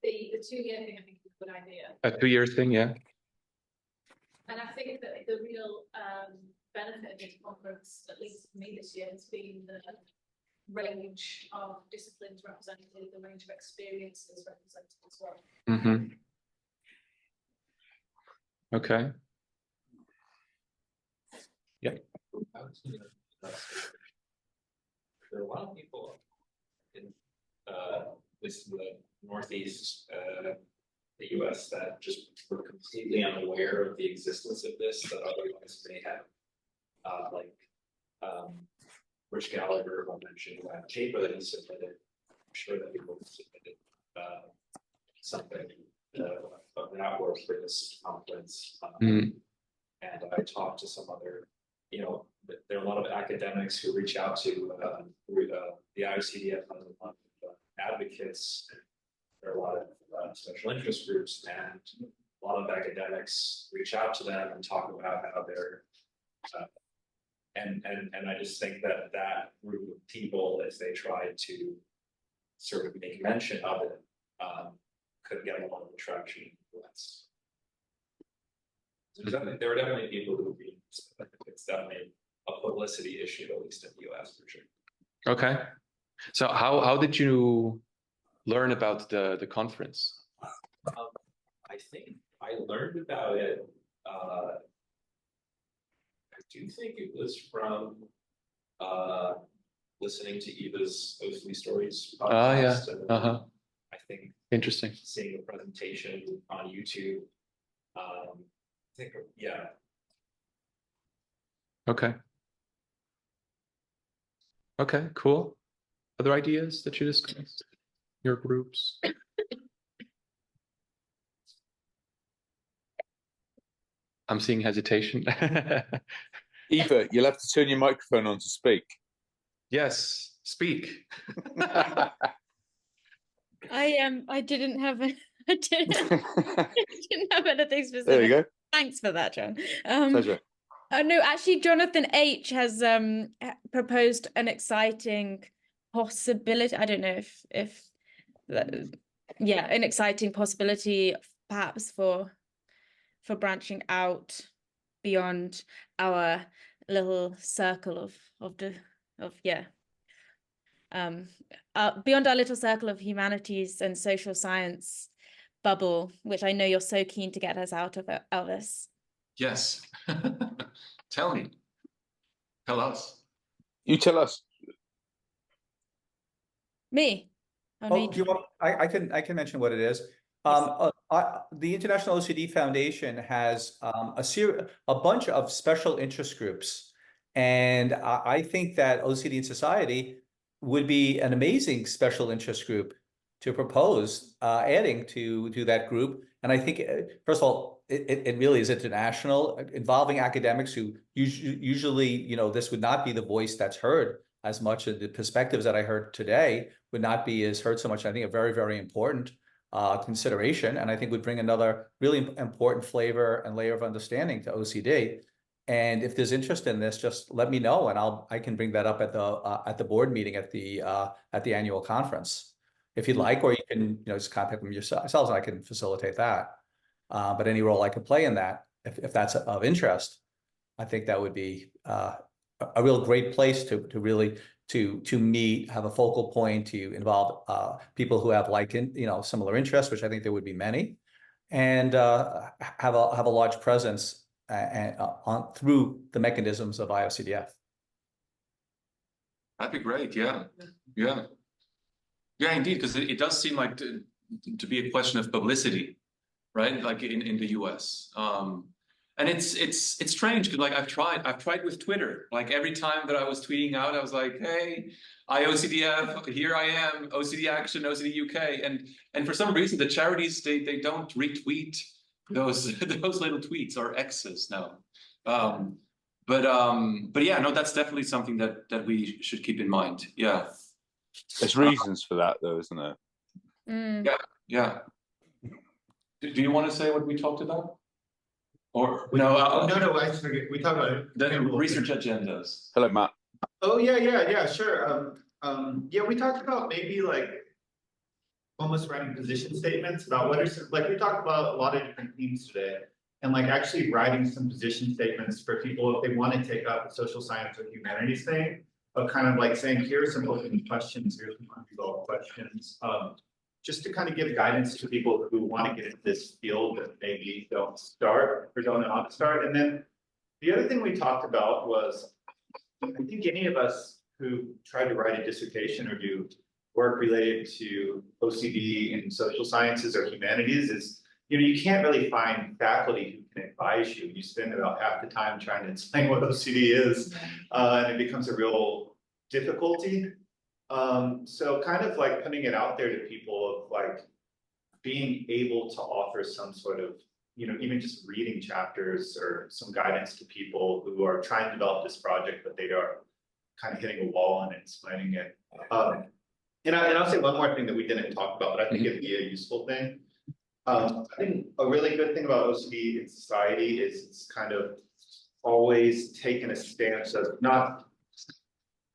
The 2-year thing I think is a good idea. A 2-year thing, yeah. And I think that the real benefit of this conference, at least for me this year, has been the range of disciplines represented, the range of experiences represented as well. Mm-hmm. Okay. Yeah. There are a lot of people in this in the Northeast, the US, that just were completely unaware of the existence of this, that otherwise may have, Rich Gallagher will mention that paper that he submitted. I'm sure that people submitted something of that work for this conference. And I talked to some other, there are a lot of academics who reach out to the ICDF has a lot of advocates. There are a lot of special interest groups, and a lot of academics reach out to them and talk about how they're and I just think that that group of people, if they tried to sort of make mention of it, could get a lot of traction in the US. So there are definitely people who be, it's definitely a publicity issue, at least in the US for sure. Okay. So how did you learn about the conference? I think I learned about it. I do think it was from listening to Eva's OCD Stories podcast. Yeah. I think interesting. Seeing the presentation on YouTube. I think, yeah. Okay. Okay, cool. Other ideas that you discussed? Your groups? I'm seeing hesitation. Eva, you'll have to turn your microphone on to speak. Yes, speak. I didn't have I didn't have anything specific. There you go. Thanks for that, John. Pleasure. No, actually, Jonathan H has proposed an exciting possibility. I don't know if an exciting possibility perhaps for branching out beyond our little circle beyond our little circle of humanities and social science bubble, which I know you're so keen to get us out of, Elvis. Yes. Tell me. Tell us. You tell us. Me? Oh, do you want? I can mention what it is. The International OCD Foundation has a bunch of special interest groups, and I think that OCD in Society would be an amazing special interest group to propose adding to that group. And I think, first of all, it really is international, involving academics who usually, you know, this would not be the voice that's heard as much. Of the perspectives that I heard today would not be as heard so much. I think a very, very important consideration, and I think would bring another really important flavor and layer of understanding to OCD. And if there's interest in this, just let me know, and I can bring that up at the board meeting at the annual conference, if you'd like, or you can, you know, just contact them yourselves, and I can facilitate that. But any role I could play in that, if that's of interest, I think that would be a real great place to really to meet, have a focal point, to involve people who have similar interests, which I think there would be many, and have a large presence through the mechanisms of IOCDF. That'd be great. Yeah, yeah, yeah, indeed, because it does seem like to be a question of publicity, right? Like in the US. And it's strange because like I've tried with Twitter. Like every time that I was tweeting out, I was like, hey, IOCDF, here I am, OCD Action, OCD UK. And for some reason the charities they don't retweet those little tweets, or X's now. But yeah, no, that's definitely something that we should keep in mind. Yeah. There's reasons for that though, isn't there? Yeah, yeah. Do you want to say what we talked about? Or no? No, I forget. We talked about the research agendas. Hello, Matt. Oh yeah, sure. Yeah, we talked about maybe like almost writing position statements about what are some, like we talked about a lot of different themes today, and like actually writing some position statements for people if they want to take up a social science or humanities thing, of kind of like saying, here are some open questions, here's some unresolved questions. Just to kind of give guidance to people who want to get into this field that maybe don't start or don't know how to start. And then the other thing we talked about was, I think any of us who try to write a dissertation or do work related to OCD in social sciences or humanities is, you know, you can't really find faculty who can advise you. You spend about half the time trying to explain what OCD is, and it becomes a real difficulty. So kind of like putting it out there to people of like being able to offer some sort of, you know, even just reading chapters or some guidance to people who are trying to develop this project, but they are kind of hitting a wall and explaining it. And I'll say one more thing that we didn't talk about, but I think it'd be a useful thing. I think a really good thing about OCD in society is it's kind of always taken a stance of not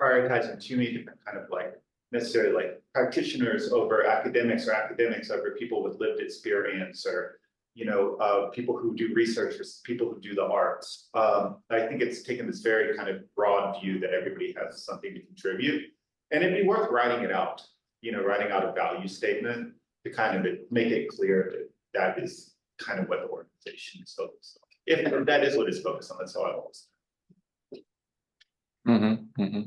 prioritizing too many different kind of like necessarily like practitioners over academics, or academics over people with lived experience, or, you know, people who do research, or people who do the arts. I think it's taken this very kind of broad view that everybody has something to contribute, and it'd be worth writing it out, you know, writing out a value statement to kind of make it clear that that is kind of what the organization is focused on. If that is what it's focused on, that's how I always. Mm-hmm, mm-hmm.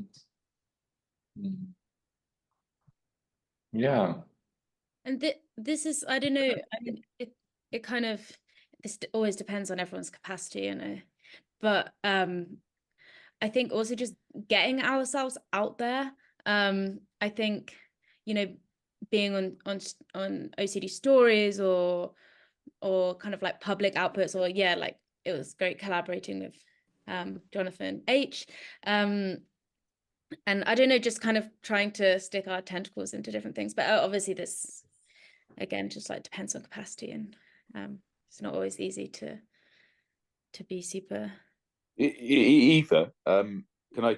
Yeah. And this is, I don't know, I mean, it kind of, this always depends on everyone's capacity, you know, but I think also just getting ourselves out there. I think, you know, being on OCD stories or kind of like public outputs, or yeah, like it was great collaborating with Jonathan H. And I don't know, just kind of trying to stick our tentacles into different things. But obviously this, again, just like depends on capacity, and it's not always easy to be super. Eva, can I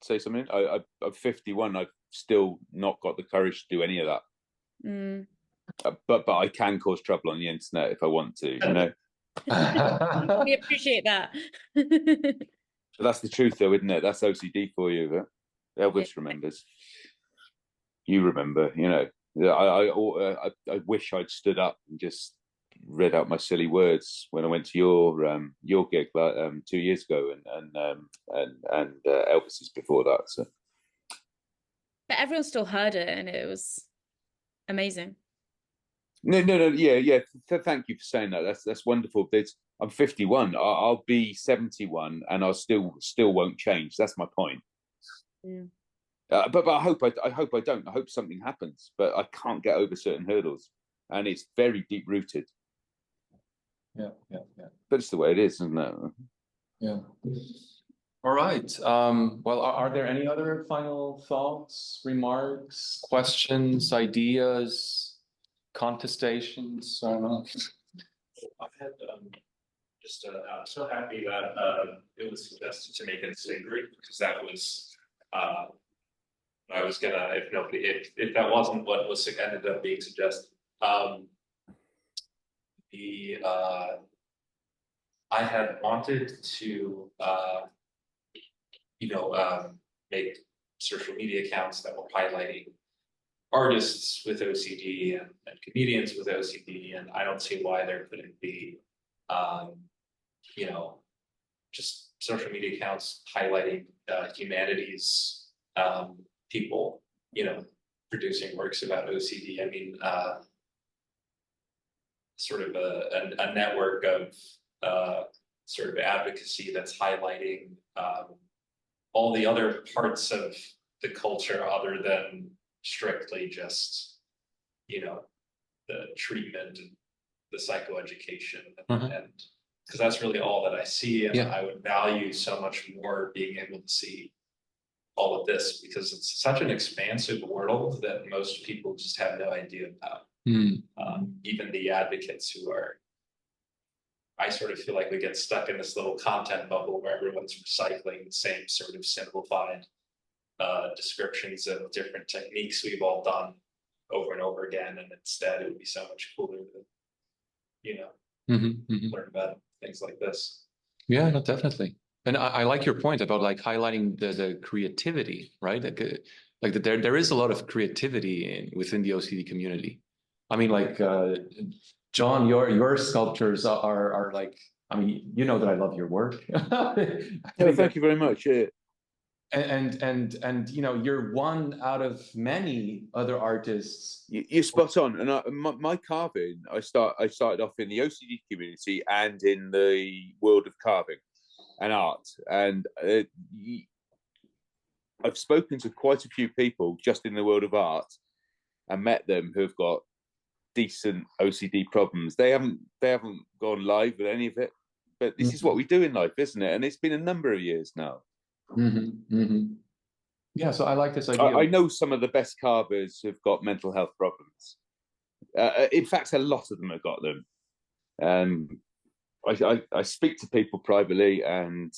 say something? I'm 51. I've still not got the courage to do any of that. But I can cause trouble on the internet if I want to, you know. We appreciate that. But that's the truth, though, isn't it? That's OCD for you. But Elvis remembers. You remember, you know. I wish I'd stood up and just read out my silly words when I went to your gig 2 years ago, and Elvis's before that. So. But everyone still heard it, and it was amazing. No, yeah. Thank you for saying that. That's wonderful. I'm 51. I'll be 71, and I still won't change. That's my point. But I hope I don't. I hope something happens, but I can't get over certain hurdles, and it's very deep rooted. Yeah. But it's the way it is, isn't it? Yeah. All right. Well, are there any other final thoughts, remarks, questions, ideas, contestations? I don't know. I've had I'm so happy that it was suggested to make it sacred, because that was I was gonna, if that wasn't what was ended up being suggested. I had wanted to make social media accounts that were highlighting artists with OCD and comedians with OCD, and I don't see why there couldn't be just social media accounts highlighting humanities people, producing works about OCD. I mean, sort of a network of sort of advocacy that's highlighting all the other parts of the culture other than strictly just, the treatment and the psychoeducation, and because that's really all that I see, and I would value so much more being able to see all of this, because it's such an expansive world that most people just have no idea about. Even the advocates who are, I sort of feel like we get stuck in this little content bubble where everyone's recycling the same sort of simplified descriptions of different techniques we've all done over and over again, and instead it would be so much cooler to, learn about things like this. Yeah, no, definitely. And I like your point about like highlighting the creativity, right? Like there is a lot of creativity within the OCD community. I mean, like John, your sculptures are like, I mean, you know that I love your work. Thank you very much. Yeah. And you're one out of many other artists. You're spot on. And my carving, I started off in the OCD community and in the world of carving and art. And I've spoken to quite a few people just in the world of art and met them who've got decent OCD problems. They haven't gone live with any of it, but this is what we do in life, isn't it? And it's been a number of years now. Yeah, so I like this idea. I know some of the best carvers have got mental health problems. In fact, a lot of them have got them. I speak to people privately, and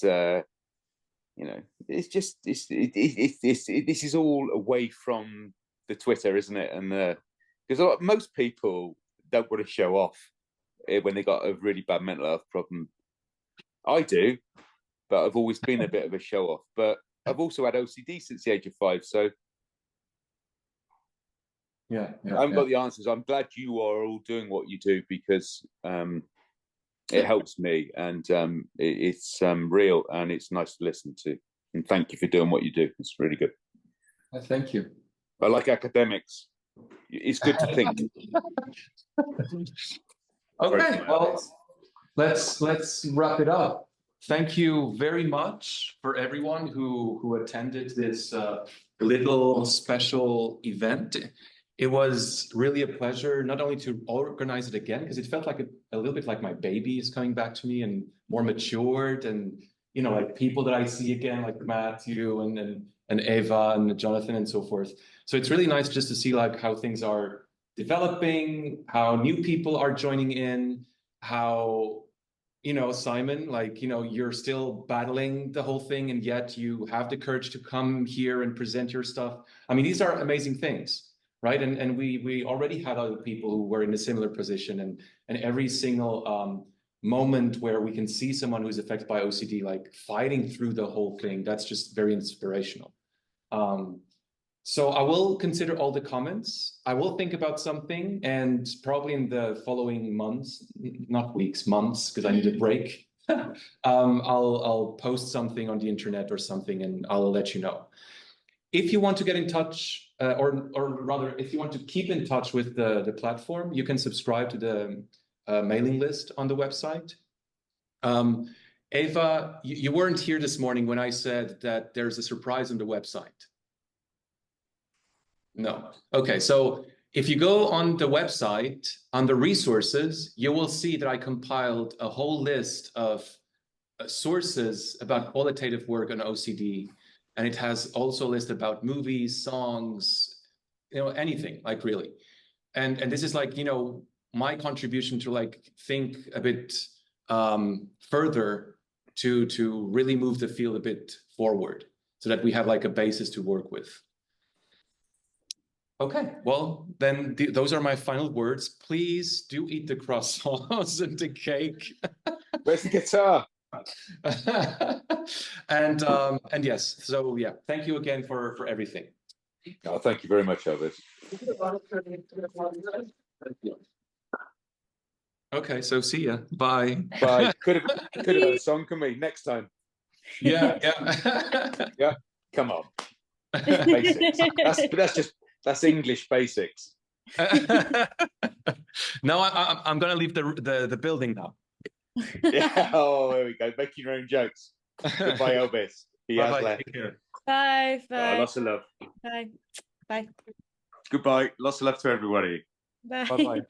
it's just this is all away from the Twitter, isn't it? And because most people don't want to show off when they got a really bad mental health problem. I do, but I've always been a bit of a show off. But I've also had OCD since the age of 5, so I haven't got the answers. I'm glad you are all doing what you do, because it helps me, and it's real, and it's nice to listen to. And thank you for doing what you do. It's really good. Thank you. I like academics. It's good to think. Okay, well, let's wrap it up. Thank you very much for everyone who attended this little special event. It was really a pleasure not only to organize it again, because it felt like a little bit like my baby is coming back to me and more matured, and like people that I see again, like Matthew and Eva and Jonathan and so forth. So it's really nice just to see like how things are developing, how new people are joining in, how Simon, like, you're still battling the whole thing, and yet you have the courage to come here and present your stuff. I mean, these are amazing things, right? And we already had other people who were in a similar position, and every single moment where we can see someone who's affected by OCD, like fighting through the whole thing, that's just very inspirational. So I will consider all the comments. I will think about something, and probably in the following months, not weeks, months, because I need a break. I'll post something on the internet or something, and I'll let you know. If you want to get in touch, or rather, if you want to keep in touch with the platform, you can subscribe to the mailing list on the website. Eva, you weren't here this morning when I said that there's a surprise on the website. No. Okay, so if you go on the website, on the resources, you will see that I compiled a whole list of sources about qualitative work on OCD. And it has also a list about movies, songs, anything, like really. And this is like, my contribution to like think a bit further to really move the field a bit forward so that we have like a basis to work with. Okay, well, then those are my final words. Please do eat the croissants and the cake. Where's the guitar? and yes, so yeah, thank you again for everything. Oh, thank you very much, Elvis. Okay, so see ya. Bye. Bye. Could have had a song, can we? Next time. Yeah. Yeah. Come on. Basics. That's English basics. No, I'm gonna leave the building now. Yeah. Oh, there we go. Making your own jokes. Goodbye, Elvis. He has left. Take care. Bye. Bye. Lots of love. Bye. Bye. Goodbye. Lots of love to everybody. Bye. Bye.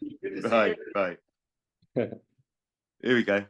Bye. Bye. Here we go.